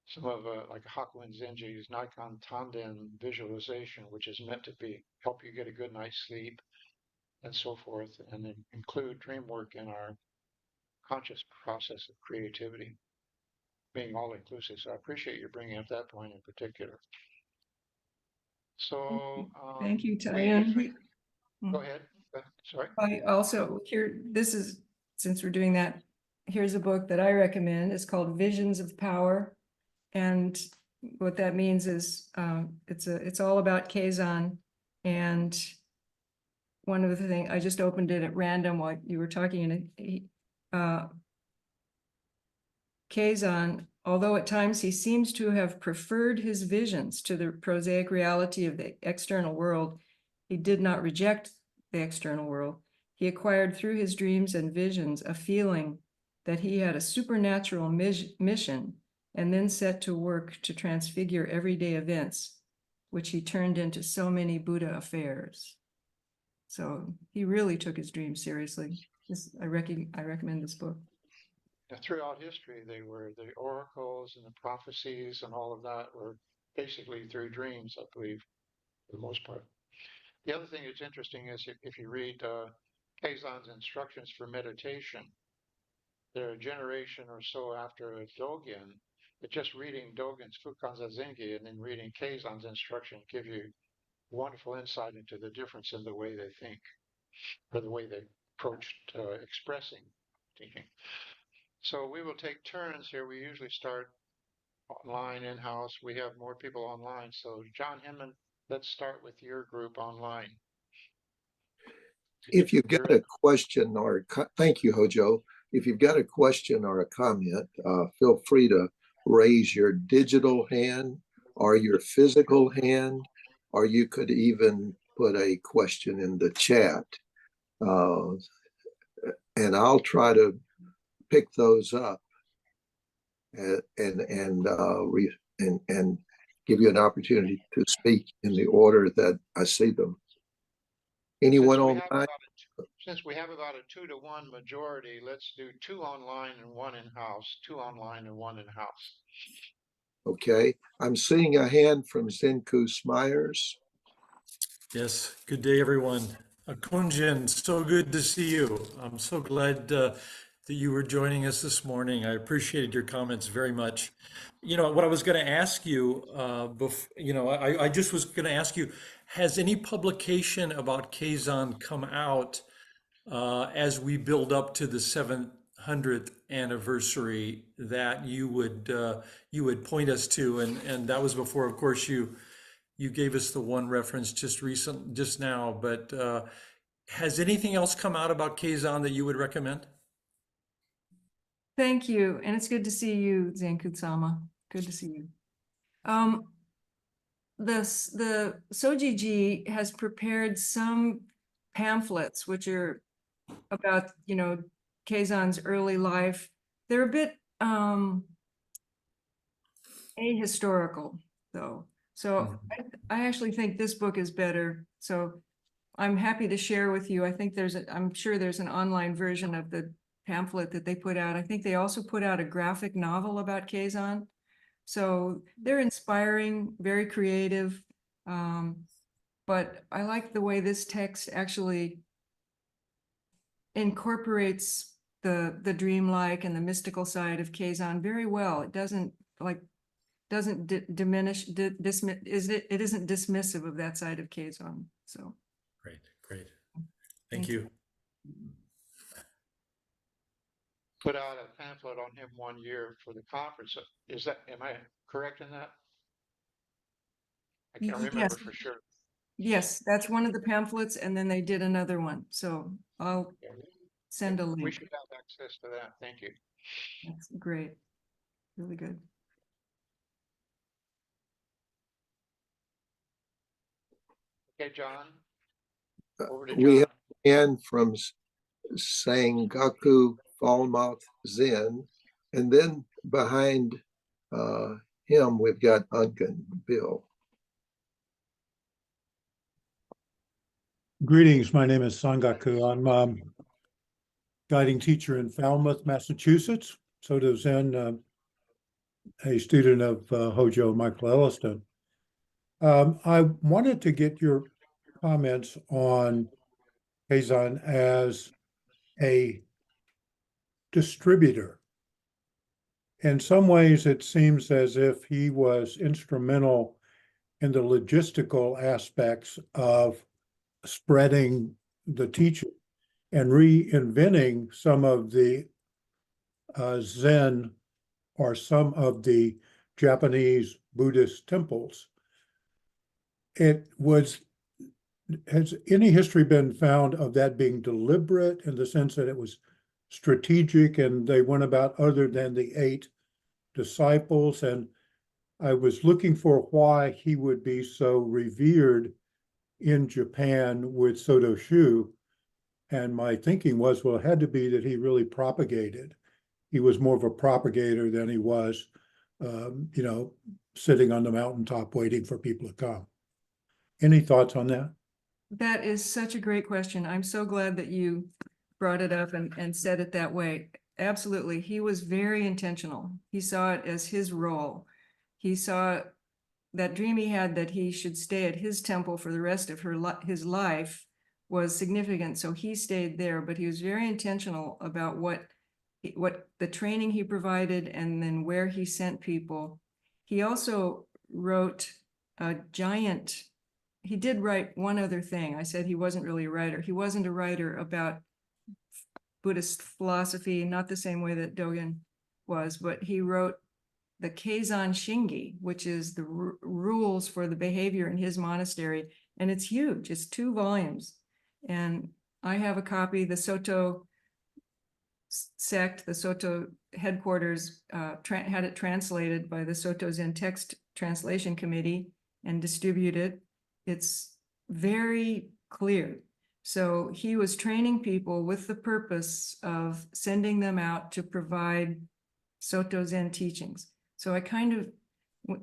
some of like Hakuin Zenji's Nikon Tanden visualization, which is meant to help you get a good night's sleep and so forth, and then include dream work in our conscious process of creativity, being all inclusive. So I appreciate you bringing up that point in particular. So
Thank you,
we
Tyan.
usually go ahead. Sorry.
I also since we're doing that, here's a book that I recommend. It's called Visions of Power. And what that means is it's all about Keizan. And one of the things, I just opened it at random while you were talking, and Keizan, although at times he seems to have preferred his visions to the prosaic reality of the external world, he did not reject the external world. He acquired through his dreams and visions a feeling that he had a supernatural mission, and then set to work to transfigure everyday events, which he turned into so many Buddha affairs. So he really took his dreams seriously. I recommend this book.
Throughout history, they were the oracles and the prophecies and all of that were basically through dreams, I believe, for the most part. The other thing that's interesting is if you read Keizan's instructions for meditation, they're a generation or so after Dogen, but just reading Dogen's Fukan Zazengi and then reading Keizan's instruction give you wonderful insight into the difference in the way they think or the way they approached expressing thinking. So we will take turns here. We usually start online in-house. We have more people online. So John Hinman, let's start with your group online.
If you've got a question or thank you, Hojo. If you've got a question or a comment, feel free to raise your digital hand or your physical hand, or you could even put a question in the chat. And I'll try to pick those up and give you an opportunity to speak in the order that I see them. Anyone online?
Since we have about a 2-to-1 majority, let's do 2 online and 1 in-house, 2 online and 1 in-house.
Okay, I'm seeing a hand from Zenku Smyers.
Yes, good day, everyone. Konjin, so good to see you. I'm so glad that you were joining us this morning. I appreciated your comments very much. What I was going to ask you, I just was going to ask you, has any publication about Keizan come out as we build up to the 700th anniversary that you would point us to? And that was before, of course, you gave us the one reference just now, but has anything else come out about Keizan that you would recommend?
Thank you, and it's good to see you, Zenku-sama. Good to see you. The Sojiji has prepared some pamphlets which are about, Keizan's early life. They're a bit ahistorical, though. So I actually think this book is better. So I'm happy to share with you. I think I'm sure there's an online version of the pamphlet that they put out. I think they also put out a graphic novel about Keizan. So they're inspiring, very creative. But I like the way this text actually incorporates the dreamlike and the mystical side of Keizan very well. It doesn't diminish, it isn't dismissive of that side of Keizan. So
Great. Thank you.
Put out a pamphlet on him 1 year for the conference. Am I correct in that? I can't remember
Yes.
for sure.
Yes, that's one of the pamphlets, and then they did another one. So I'll send a link.
We should have access to that. Thank you.
That's great. Really good.
Okay, John. Over to
We
John.
have a hand from Sangaku Falmouth Zen, and then behind him we've got Uncan Bill.
Greetings, my name is Sangaku. I'm guiding teacher in Falmouth, Massachusetts. Soto Zen, a student of Hojo Michael Elliston. I wanted to get your comments on Keizan as a distributor. In some ways, it seems as if he was instrumental in the logistical aspects of spreading the teaching and reinventing some of the Zen or some of the Japanese Buddhist temples. Has any history been found of that being deliberate in the sense that it was strategic and they went about other than the 8 disciples? And I was looking for why he would be so revered in Japan with Soto Shu. And my thinking was, well, it had to be that he really propagated. He was more of a propagator than he was, sitting on the mountaintop waiting for people to come. Any thoughts on that?
That is such a great question. I'm so glad that you brought it up and said it that way. Absolutely. He was very intentional. He saw it as his role. He saw that dream he had that he should stay at his temple for the rest of his life was significant. So he stayed there, but he was very intentional about what the training he provided and then where he sent people. He also wrote he did write one other thing. I said he wasn't really a writer. He wasn't a writer about Buddhist philosophy, not the same way that Dogen was, but he wrote the Keizan Shingi, which is the rules for the behavior in his monastery. And it's huge. It's 2 volumes. And I have a copy. The Soto sect, the Soto headquarters had it translated by the Soto Zen Text Translation Committee and distributed. It's very clear. So he was training people with the purpose of sending them out to provide Soto Zen teachings. So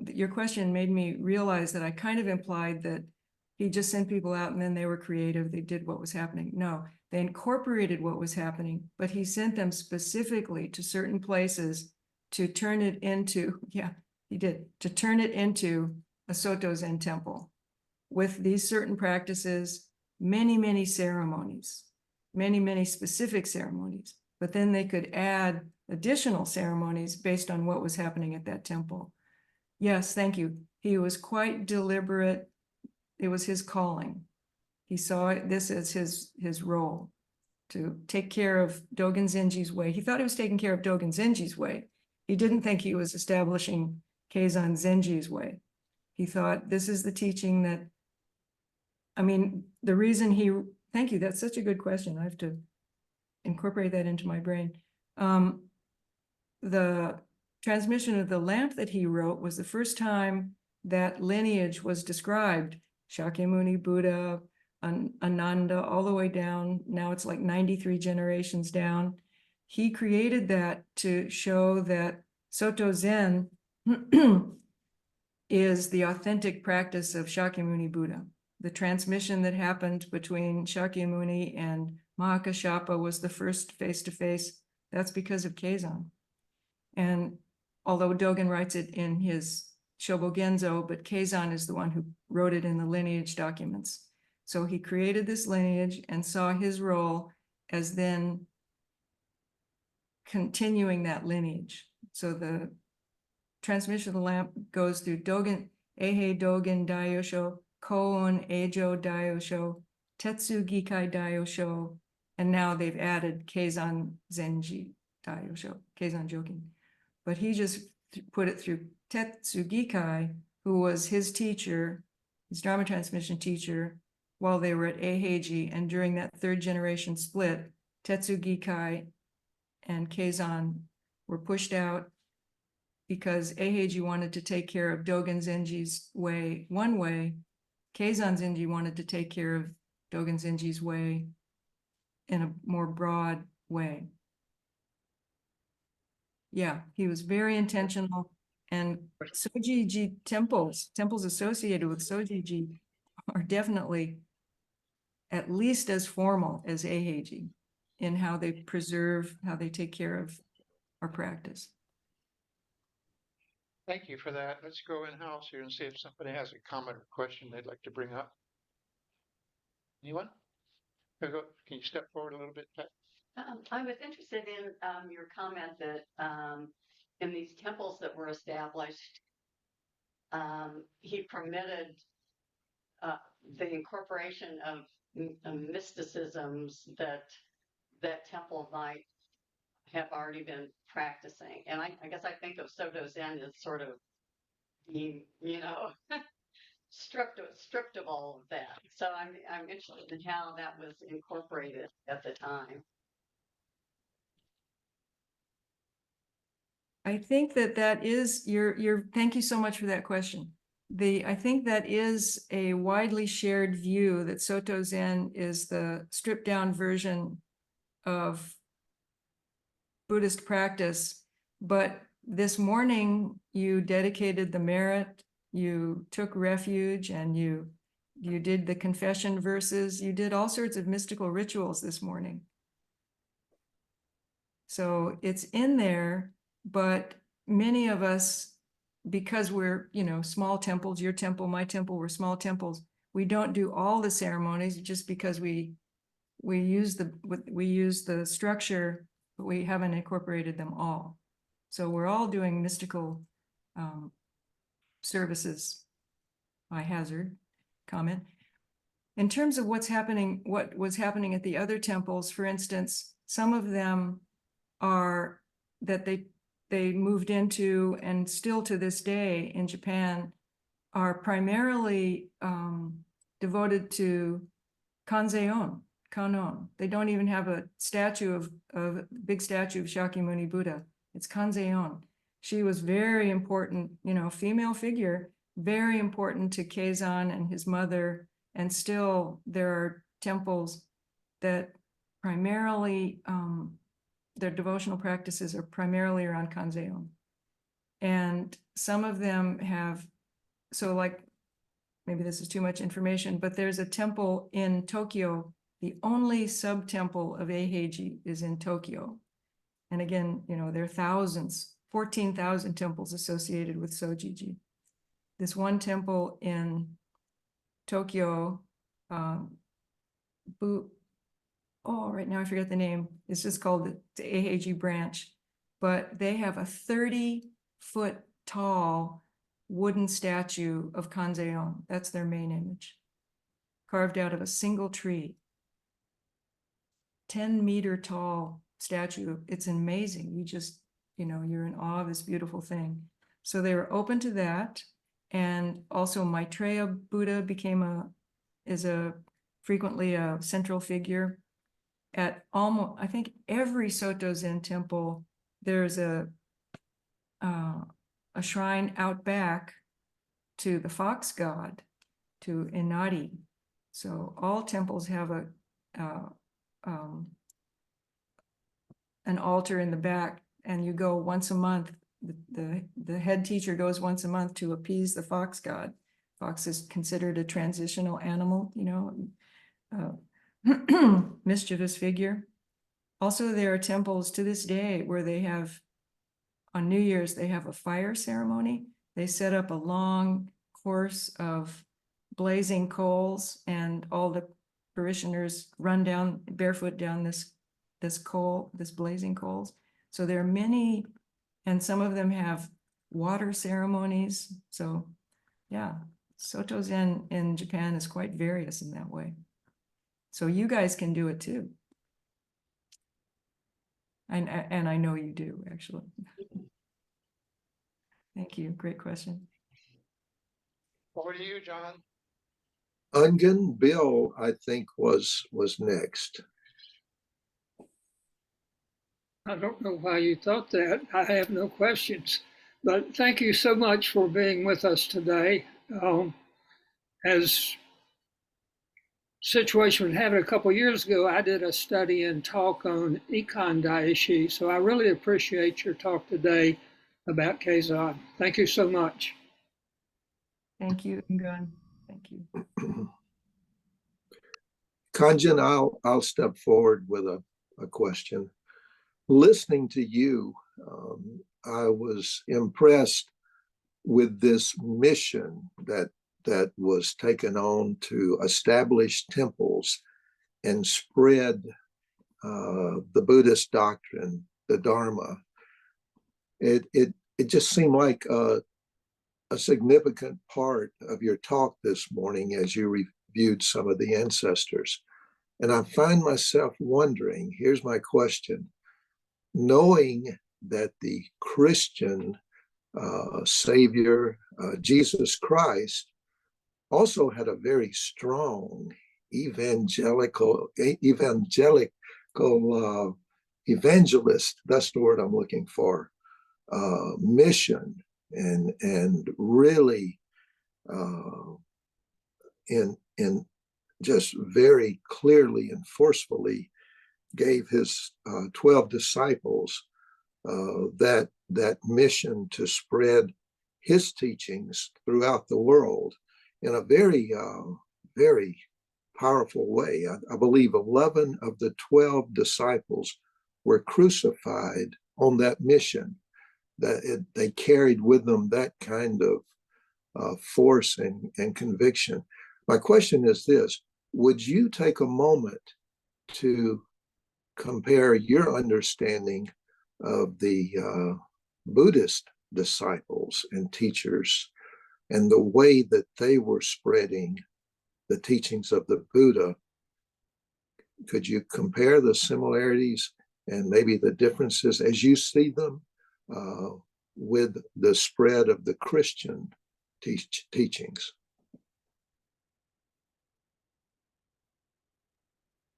your question made me realize that I kind of implied that he just sent people out and then they were creative. They did what was happening. No, they incorporated what was happening, but he sent them specifically to certain places to turn it into, to turn it into a Soto Zen temple with these certain practices, many, many ceremonies, many, many specific ceremonies. but then they could add additional ceremonies based on what was happening at that temple. Yes, thank you. He was quite deliberate. It was his calling. He saw this as his role to take care of Dogen Zenji's way. He thought he was taking care of Dogen Zenji's way. He didn't think he was establishing Keizan Zenji's way. He thought this is the teaching that, I mean, the reason he, thank you, that's such a good question. I have to incorporate that into my brain. The transmission of the lamp that he wrote was the first time that lineage was described. Shakyamuni Buddha, Ananda, all the way down. Now it's like 93 generations down. He created that to show that Soto Zen is the authentic practice of Shakyamuni Buddha. The transmission that happened between Shakyamuni and Mahakashapa was the first face-to-face. That's because of Keizan. And although Dogen writes it in his Shobogenzo, but Keizan is the one who wrote it in the lineage documents. So he created this lineage and saw his role as then continuing that lineage. So the transmission of the lamp goes through Dogen, Eihei Dogen Daiyosho, Koun Eijo Daiyosho, Tetsu Gikai Daiyosho, and now they've added Keizan Zenji Daiyosho, Keizan Jokin. But he just put it through Tetsu Gikai, who was his teacher, his Dharma transmission teacher, while they were at Eiheiji. And during that third generation split, Tetsu Gikai and Keizan were pushed out because Eiheiji wanted to take care of Dogen Zenji's way one way. Keizan Zenji wanted to take care of Dogen Zenji's way in a more broad way. Yeah, he was very intentional. And Sojiji temples associated with Sojiji are definitely at least as formal as Eiheiji in how they preserve, how they take care of our practice.
Thank you for that. Let's go in-house here and see if somebody has a comment or question they'd like to bring up. Anyone? Can you step forward a little bit, Pat?
I was interested in your comment that in these temples that were established, he permitted the incorporation of mysticisms that temple might have already been practicing. And I guess I think of Soto Zen as sort of being, stripped of all of that. So I'm interested in how that was incorporated at the time.
I think that is thank you so much for that question. I think that is a widely shared view that Soto Zen is the stripped down version of Buddhist practice. But this morning you dedicated the merit, you took refuge, and you did the confession verses, you did all sorts of mystical rituals this morning. So it's in there, but many of us, because we're, small temples, your temple, my temple, we're small temples, we don't do all the ceremonies just because we use the structure, but we haven't incorporated them all. So we're all doing mystical services, by hazard comment. In terms of what was happening at the other temples, for instance, some of them are that they moved into, and still to this day in Japan, are primarily devoted to Kanzeon, Kanon. They don't even have a big statue of Shakyamuni Buddha. It's Kanzeon. She was very important, female figure, very important to Keizan and his mother. And still there are temples that primarily, their devotional practices are primarily around Kanzeon. And some of them have, so like, maybe this is too much information, but there's a temple in Tokyo. The only sub-temple of Eiheiji is in Tokyo. And again, there are thousands, 14,000 temples associated with Sojiji. This one temple in Tokyo, oh, right now I forget the name. It's just called the Eiheiji branch. But they have a 30-foot tall wooden statue of Kanzeon. That's their main image, carved out of a single tree. 10-meter tall statue. It's amazing. You just, you're in awe of this beautiful thing. So they were open to that. And also Maitreya Buddha is frequently a central figure. At almost, I think every Soto Zen temple, there's a shrine out back to the fox god, to Inari. So all temples have an altar in the back, and you go once a month. The head teacher goes once a month to appease the fox god. Fox is considered a transitional animal, mischievous figure. Also, there are temples to this day where they have, on New Year's, they have a fire ceremony. They set up a long course of blazing coals, and all the parishioners run down barefoot down this blazing coals. So there are many, and some of them have water ceremonies. So yeah, Soto Zen in Japan is quite various in that way. So you guys can do it too. And I know you do, actually. Thank you. Great question.
Over to you, John.
Ungen, Bill, I think was next.
I don't know why you thought that. I have no questions, but thank you so much for being with us today. As situation happened a couple of years ago, I did a study and talk on Ikon Daishi, so I really appreciate your talk today about Keizan. Thank you so much.
Thank you, Ngun. Thank you.
Konjin, I'll step forward with a question. Listening to you, I was impressed with this mission that was taken on to establish temples and spread the Buddhist doctrine, the Dharma. It just seemed like a significant part of your talk this morning as you reviewed some of the ancestors. And I find myself wondering, here's my question, knowing that the Christian Savior, Jesus Christ, also had a very strong evangelical evangelist, that's the word I'm looking for, mission, and really in just very clearly and forcefully gave his 12 disciples that mission to spread his teachings throughout the world in a very, very powerful way. I believe 11 of the 12 disciples were crucified on that mission. They carried with them that kind of force and conviction. My question is this: would you take a moment to compare your understanding of the Buddhist disciples and teachers and the way that they were spreading the teachings of the Buddha? Could you compare the similarities and maybe the differences as you see them with the spread of the Christian teachings?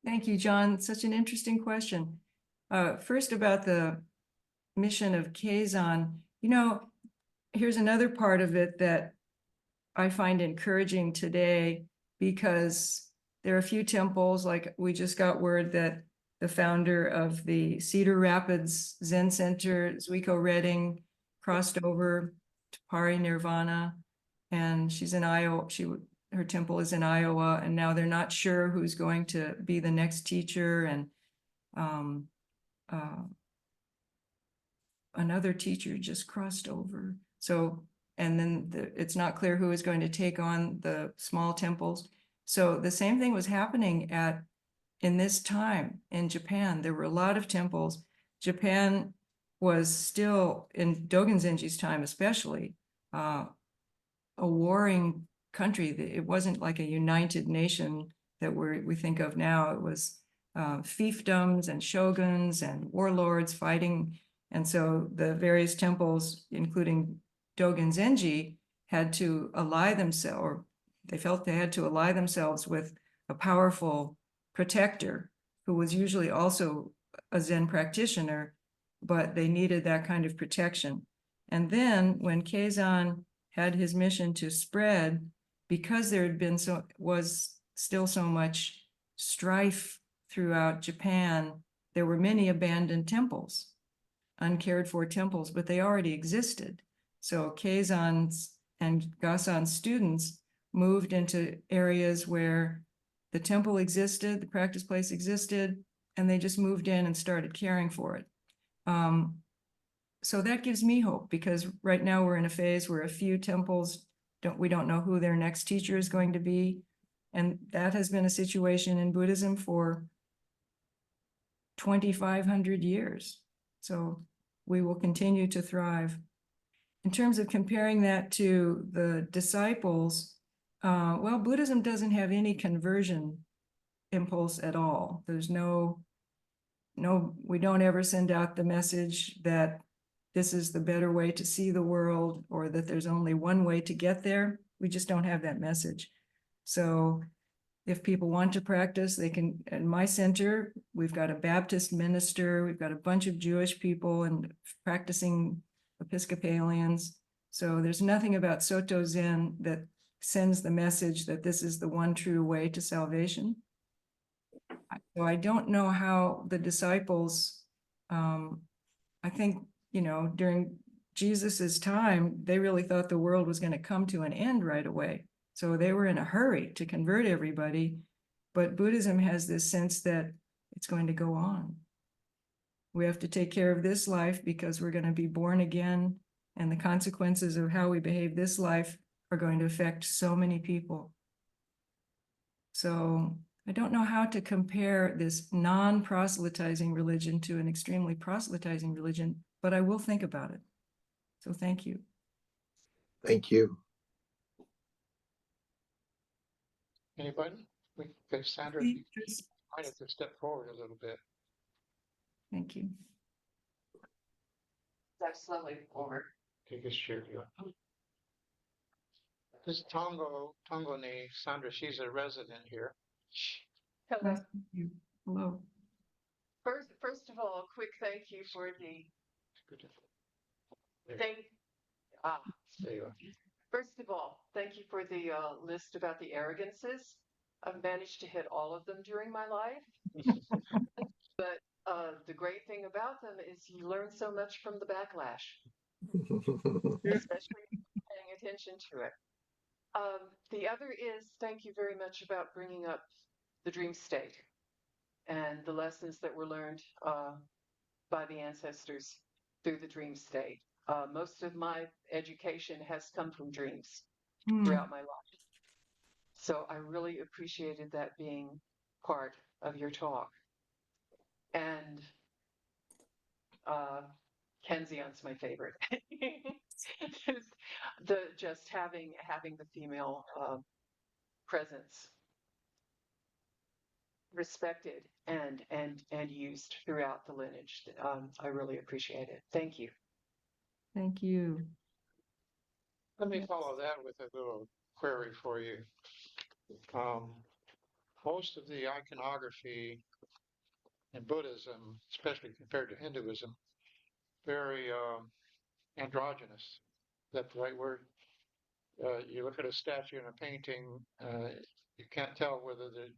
Thank you, John. Such an interesting question. First, about the mission of Keizan. Here's another part of it that I find encouraging today, because there are a few temples, like we just got word that the founder of the Cedar Rapids Zen Center, Zuiko Redding, crossed over to Parinirvana, and she's in Iowa. Her temple is in Iowa, and now they're not sure who's going to be the next teacher. And another teacher just crossed over. So, and then it's not clear who is going to take on the small temples. So the same thing was happening at in this time in Japan, there were a lot of temples. Japan was still, in Dogen Zenji's time especially, a warring country. It wasn't like a united nation that we think of now. It was fiefdoms and shoguns and warlords fighting. And so the various temples, including Dogen Zenji, had to ally themselves, or they felt they had to ally themselves with a powerful protector who was usually also a Zen practitioner, but they needed that kind of protection. And then when Keizan had his mission to spread, because there had been was still so much strife throughout Japan, there were many abandoned temples, uncared for temples, but they already existed. So Keizan's and Gasan's students moved into areas where the temple existed, the practice place existed, and they just moved in and started caring for it. So that gives me hope, because right now we're in a phase where a few temples we don't know who their next teacher is going to be. And that has been a situation in Buddhism for 2,500 years. So we will continue to thrive. In terms of comparing that to the disciples, well, Buddhism doesn't have any conversion impulse at all. There's we don't ever send out the message that this is the better way to see the world, or that there's only one way to get there. We just don't have that message. So if people want to practice, they can. At my center, we've got a Baptist minister, we've got a bunch of Jewish people and practicing Episcopalians. So there's nothing about Soto Zen that sends the message that this is the one true way to salvation. So I don't know how the disciples, I think, during Jesus's time, they really thought the world was going to come to an end right away. So they were in a hurry to convert everybody. But Buddhism has this sense that it's going to go on. We have to take care of this life because we're going to be born again, and the consequences of how we behave this life are going to affect so many people. So I don't know how to compare this non-proselytizing religion to an extremely proselytizing religion, but I will think about it. So thank you.
Thank you.
Anybody? Okay, Sandra, you might have to step forward a little bit.
Thank you.
Step slowly forward.
Take a share. This is Tongo ni Sandra. She's a resident here.
Hello.
Nice to meet you. Hello.
First of all, a quick thank you for the
There. There you are.
First of all, thank you for the list about the arrogances. I've managed to hit all of them during my life. But the great thing about them is you learn so much from the backlash, especially paying attention to it. The other is thank you very much about bringing up the dream state and the lessons that were learned by the ancestors through the dream state. Most of my education has come from dreams throughout my life. So I really appreciated that being part of your talk. And Kenzion's my favorite. Just having the female presence respected and used throughout the lineage. I really appreciate it. Thank you.
Thank you.
Let me follow that with a little query for you. Most of the iconography in Buddhism, especially compared to Hinduism, very androgynous. Is that the right word? You look at a statue and a painting, you can't tell whether they're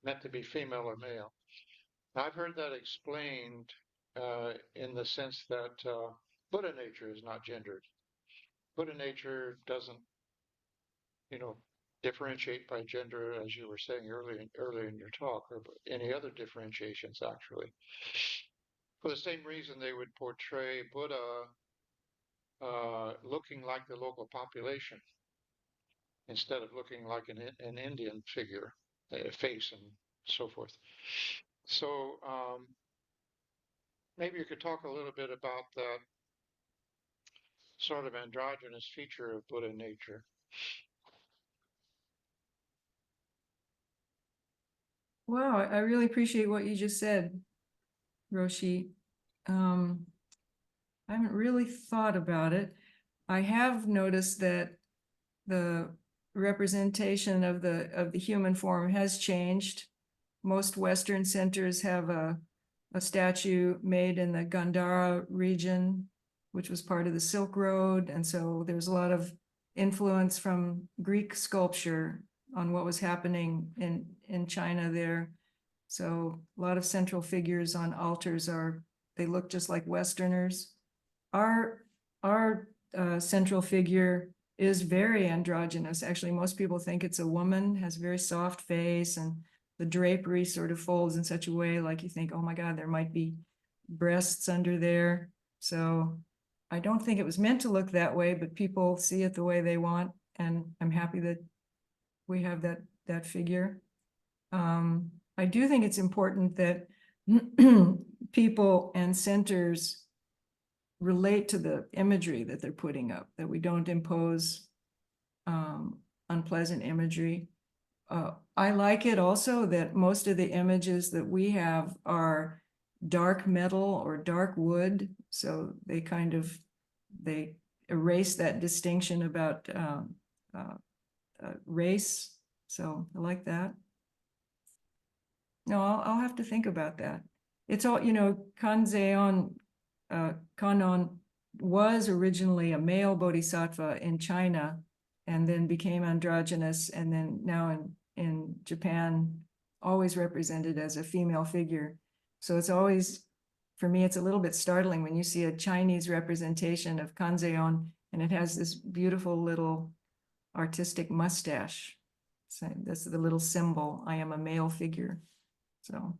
meant to be female or male. Now, I've heard that explained in the sense that Buddha nature is not gendered. Buddha nature doesn't, differentiate by gender, as you were saying earlier in your talk, or any other differentiations, actually. For the same reason, they would portray Buddha looking like the local population instead of looking like an Indian figure, face and so forth. So maybe you could talk a little bit about that sort of androgynous feature of Buddha nature.
Wow, I really appreciate what you just said, Roshi. I haven't really thought about it. I have noticed that the representation of the human form has changed. Most Western centers have a statue made in the Gandhara region, which was part of the Silk Road. And so there's a lot of influence from Greek sculpture on what was happening in China there. So a lot of central figures on altars they look just like Westerners. Our central figure is very androgynous. Actually, most people think it's a woman, has a very soft face, and the drapery sort of folds in such a way like you think, oh my God, there might be breasts under there. So I don't think it was meant to look that way, but people see it the way they want. And I'm happy that we have that figure. I do think it's important that people and centers relate to the imagery that they're putting up, that we don't impose unpleasant imagery. I like it also that most of the images that we have are dark metal or dark wood. So they erase that distinction about race. So I like that. No, I'll have to think about that. It's all, Kanzeon, Kannon was originally a male bodhisattva in China and then became androgynous, and then now in Japan, always represented as a female figure. So it's always, for me, it's a little bit startling when you see a Chinese representation of Kanzeon and it has this beautiful little artistic mustache. So that's the little symbol, I am a male figure. So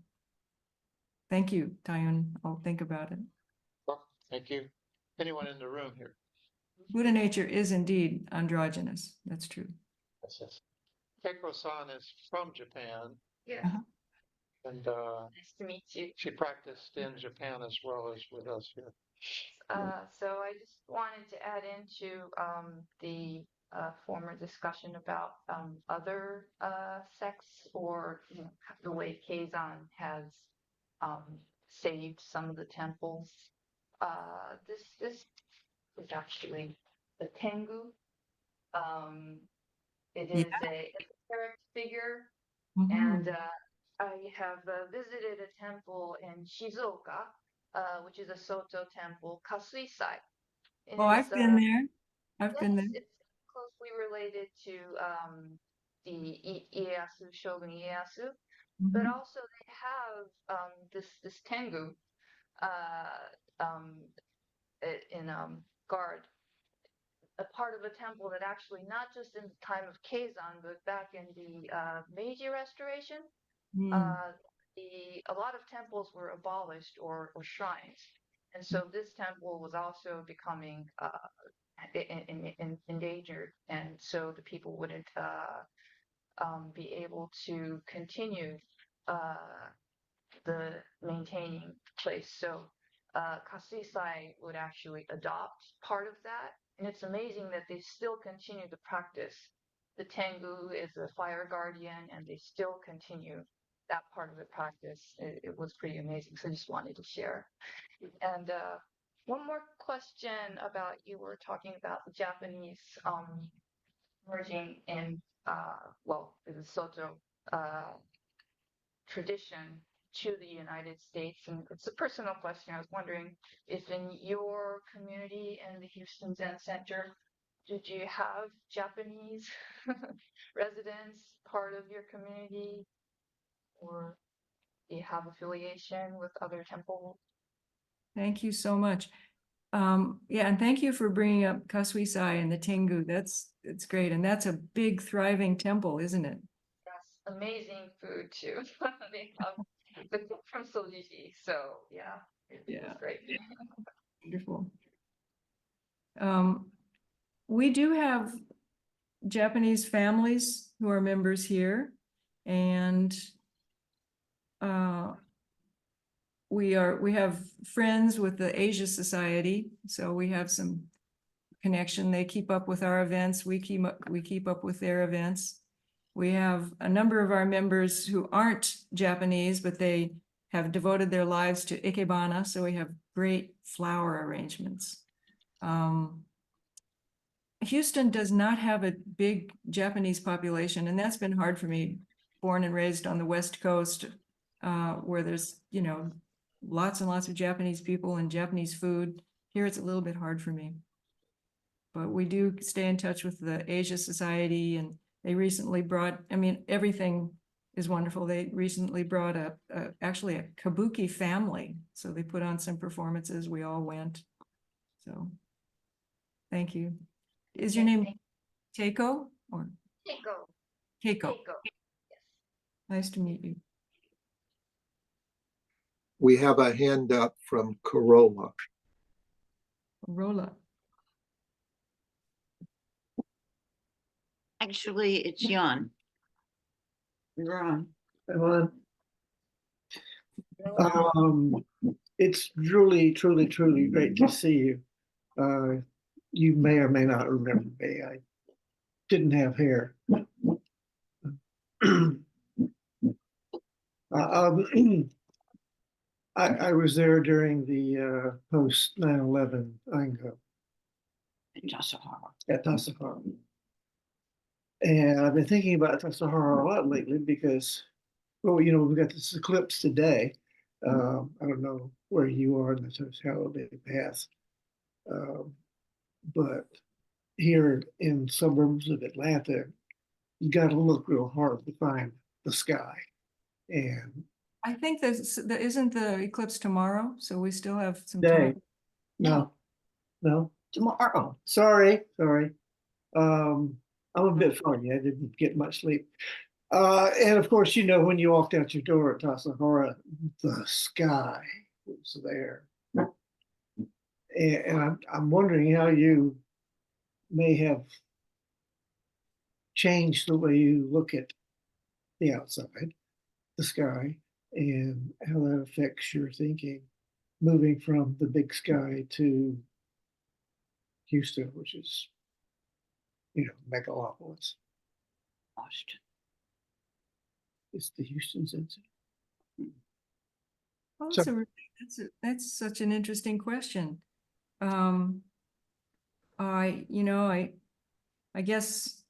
thank you, Tayun. I'll think about it.
Well, thank you. Anyone in the room here?
Buddha nature is indeed androgynous. That's true.
Yes, yes. Keiko-san is from Japan,
Yeah.
and
Nice to meet you.
she practiced in Japan as well as with us here.
So I just wanted to add into the former discussion about other sects, or the way Keizan has saved some of the temples. This is actually the Tengu. It is a esoteric figure, and I have visited a temple in Shizuoka, which is a Soto temple, Kasuisai. And
Oh, I've been there. I've been there.
It's closely related to the Ieyasu, Shogun Ieyasu, but
Mhm.
also they have this Tengu in guard, a part of a temple that actually, not just in the time of Keizan, but back in the Meiji Restoration, a lot of temples were abolished or shrines, and so this temple was also becoming endangered, and so the people wouldn't be able to continue the maintaining place. So Kasisai would actually adopt part of that, and it's amazing that they still continue to practice. The Tengu is a fire guardian, and they still continue that part of the practice. It was pretty amazing. So I just wanted to share. And one more question about, you were talking about the Japanese merging in, the Soto tradition to the United States. And it's a personal question. I was wondering if in your community in the Houston Zen Center, did you have Japanese residents part of your community, or do you have affiliation with other temples?
Thank you so much. Yeah, and thank you for bringing up Kasuisai and the Tengu. It's great. And that's a big thriving temple, isn't it?
Yes, amazing food too. They have the cook from Zuioji, so yeah, it's great.
Wonderful. We do have Japanese families who are members here, and we have friends with the Asia Society, so we have some connection. They keep up with our events. We keep up with their events. We have a number of our members who aren't Japanese, but they have devoted their lives to ikebana, so we have great flower arrangements. Houston does not have a big Japanese population, and that's been hard for me, born and raised on the West Coast, where there's, you know, lots and lots of Japanese people and Japanese food. Here it's a little bit hard for me. But we do stay in touch with the Asia Society, and they recently brought, I mean, everything is wonderful. They recently brought actually a kabuki family. So they put on some performances. We all went. So thank you. Is your name Keiko or
Keiko.
Keiko?
Keiko. Yes.
Nice to meet you.
We have a hand up from Corolla.
Rola.
Actually, it's Jan. You're on.
It's truly great to see you. You may or may not remember me. I didn't have hair. I was there during the post 9/11 Aingo at Tassajara. And I've been thinking about Tassajara a lot lately because, well, you know, we've got this eclipse today. I don't know where you are in the totality path, but here in suburbs of Atlanta, you got to look real hard to find the sky. And
I think there isn't the eclipse tomorrow, so we still have some
day,
time.
no,
Tomorrow.
sorry. I'm a bit foggy. I didn't get much sleep. And of course, you know, when you walked out your door at Tassajara, the sky was there. And I'm wondering how you may have changed the way you look at the outside, the sky, and how that affects your thinking, moving from the big sky to Houston, which is, you know, megalopolis. It's the Houston Zen Center.
Well,
So-
that's such an interesting question. I guess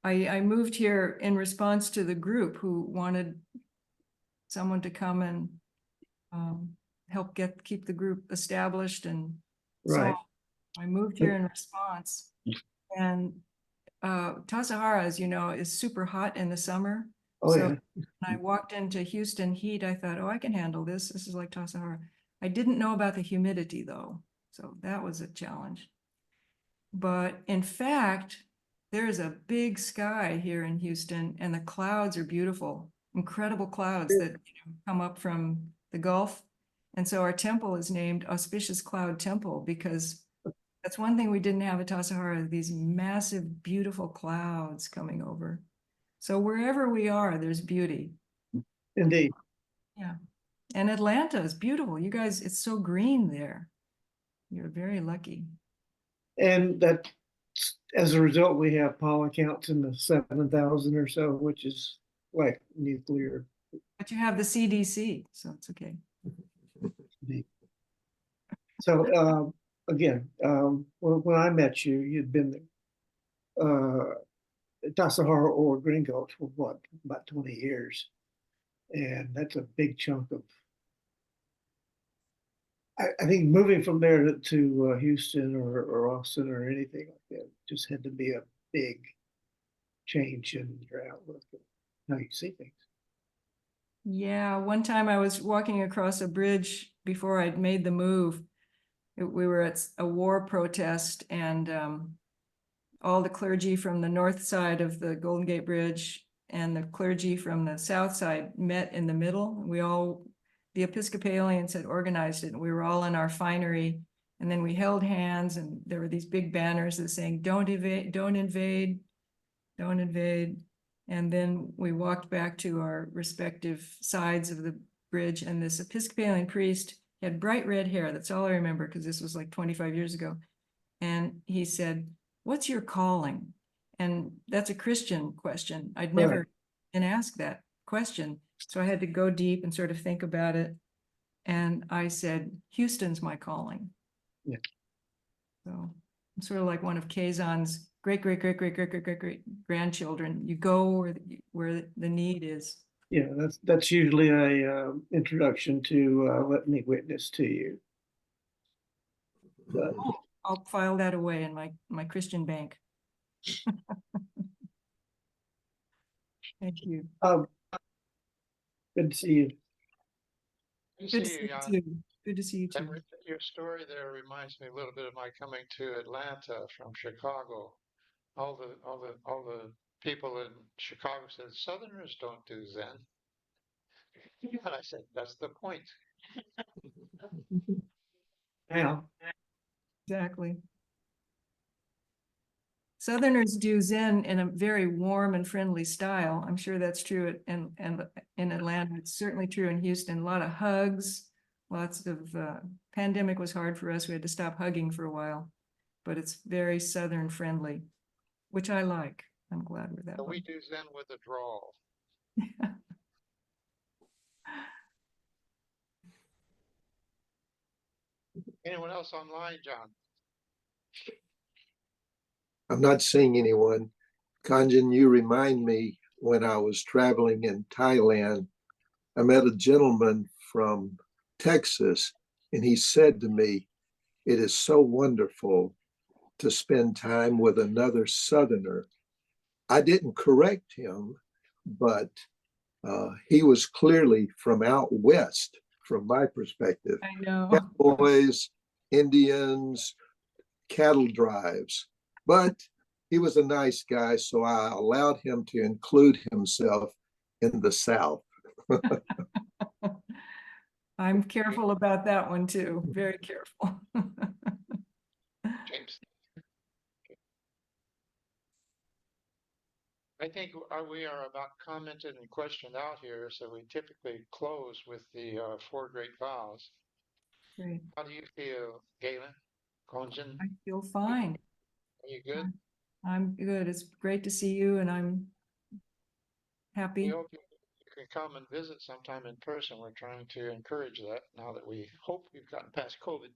I moved here in response to the group who wanted someone to come and help keep the group established, and
Right.
so I moved here in response. And Tassajara, as you know, is super hot in the summer.
Oh,
So
yeah.
when I walked into Houston heat, I thought, oh, I can handle this. This is like Tassajara. I didn't know about the humidity though, so that was a challenge. But in fact, there's a big sky here in Houston, and the clouds are beautiful, incredible clouds that come up from the Gulf. And so our temple is named Auspicious Cloud Temple because that's one thing we didn't have at Tassajara, these massive, beautiful clouds coming over. So wherever we are, there's beauty.
Indeed.
Yeah. And Atlanta is beautiful. You guys, it's so green there. You're very lucky.
And that, as a result, we have pollen counts in the 7,000 or so, which is like nuclear.
But you have the CDC, so it's okay.
So again, when I met you, you'd been at Tassajara or Green Gulch for what, about 20 years. And that's a big chunk of, I think moving from there to Houston or Austin or anything like that just had to be a big change in your outlook and how you see things.
Yeah, one time I was walking across a bridge before I'd made the move. We were at a war protest, and all the clergy from the north side of the Golden Gate Bridge and the clergy from the south side met in the middle. The Episcopalians had organized it, and we were all in our finery, and then we held hands, and there were these big banners that saying, don't invade, don't invade, don't invade. And then we walked back to our respective sides of the bridge, and this Episcopalian priest had bright red hair. That's all I remember, because this was like 25 years ago. And he said, "What's your calling?" And that's a Christian question. I'd never
Right.
been asked that question. So I had to go deep and sort of think about it. And I said, "Houston's my calling."
Yeah.
So I'm sort of like one of Kazan's great grandchildren. You go where the need is.
Yeah, that's usually a introduction to let me witness to you. But
I'll file that away in my Christian bank. Thank you.
good to see you.
Good
Good
to
to
see
see
you,
you
Jan.
too. Good to see you too.
Your story there reminds me a little bit of my coming to Atlanta from Chicago. All the people in Chicago said Southerners don't do Zen. And I said, that's the point.
Now,
Exactly. Southerners do Zen in a very warm and friendly style. I'm sure that's true in Atlanta. It's certainly true in Houston. A lot of hugs, lots of pandemic was hard for us. We had to stop hugging for a while, but it's very Southern friendly, which I like. I'm glad we're that
So we
way.
do Zen with a drawl. Anyone else online, John?
I'm not seeing anyone. Konjin, you remind me when I was traveling in Thailand, I met a gentleman from Texas, and he said to me, "It is so wonderful to spend time with another Southerner." I didn't correct him, but he was clearly from out west, from my perspective.
I know.
Cowboys, Indians, cattle drives. But he was a nice guy, so I allowed him to include himself in the South.
I'm careful about that one too. Very careful.
James. I think we are about commented and questioned out here, so we typically close with the four great vows.
Great.
How do you feel, Galen? Konjin,
I feel fine.
are you good?
I'm good. It's great to see you, and I'm
We
happy.
hope you can come and visit sometime in person. We're trying to encourage that now that we hope we've gotten past COVID.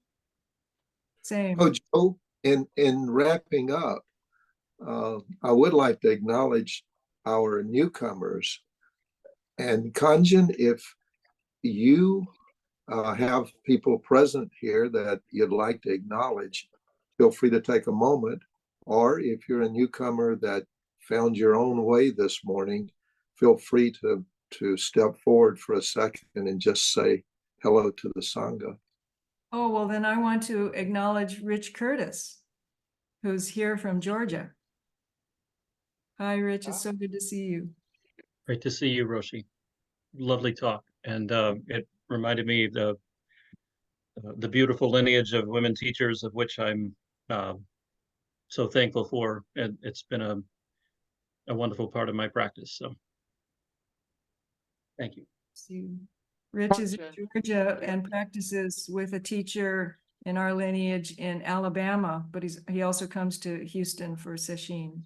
Same.
Oh, Joe, in wrapping up, I would like to acknowledge our newcomers. And Konjin, if you have people present here that you'd like to acknowledge, feel free to take a moment. Or if you're a newcomer that found your own way this morning, feel free to step forward for a second and just say hello to the Sangha.
Oh, well, then I want to acknowledge Rich Curtis, who's here from Georgia. Hi, Rich. It's so good to see you.
Great to see you, Roshi. Lovely talk, and it reminded me of the beautiful lineage of women teachers, of which I'm so thankful for, and it's been a wonderful part of my practice. So, thank you.
See you. Rich is in
Konjin,
Georgia and practices with a teacher in our lineage in Alabama, but he also comes to Houston for sesshin.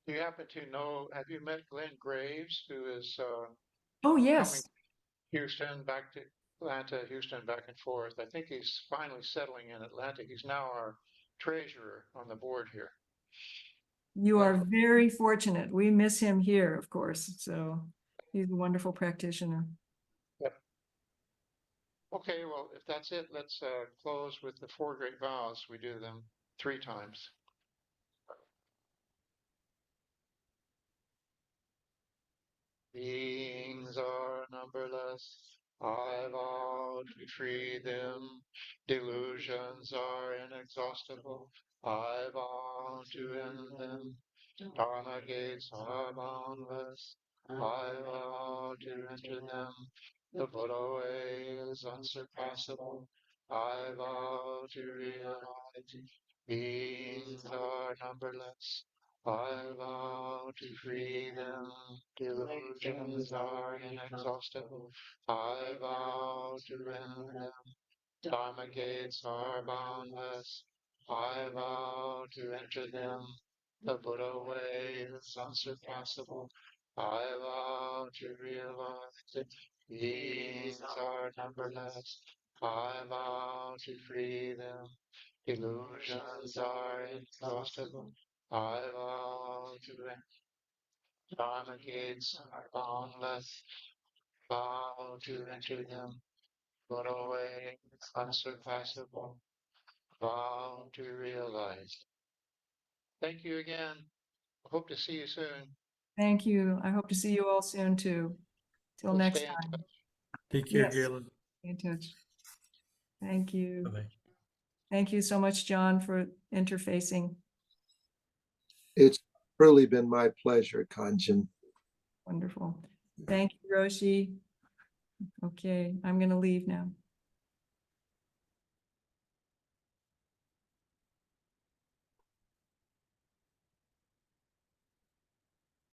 do you happen to know, have you met Glenn Graves, who is
Oh,
coming
yes.
to Houston, back to Atlanta, Houston, back and forth? I think he's finally settling in Atlanta. He's now our treasurer on the board here.
You are very fortunate. We miss him here, of course. So he's a wonderful practitioner.
Yep. Okay, well, if that's it, let's close with the four great vows. We do them 3 times. Beings are numberless. I vow to free them. Delusions are inexhaustible. I vow to end them. Dharma gates are boundless. I vow to enter them. The Buddha way is unsurpassable. I vow to realize. Beings are numberless. I vow to free them. Delusions are inexhaustible. I vow to rend them. Dharma gates are boundless. I vow to enter them. The Buddha way is unsurpassable. I vow to realize it. These are numberless. I vow to free them. Illusions are inexhaustible. I vow to enter. Dharma gates are boundless. Vow to enter them. Buddha way is unsurpassable. Vow to realize. Thank you again. Hope to see you soon.
Thank you. I hope to see you all soon too. Till
We'll
next
stay in
time.
touch.
Take care,
Yes.
Galen.
Stay in touch. Thank you.
Bye-bye.
Thank you so much, John, for interfacing.
It's truly been my pleasure, Konjin.
Wonderful. Thank you, Roshi. Okay, I'm going to leave now.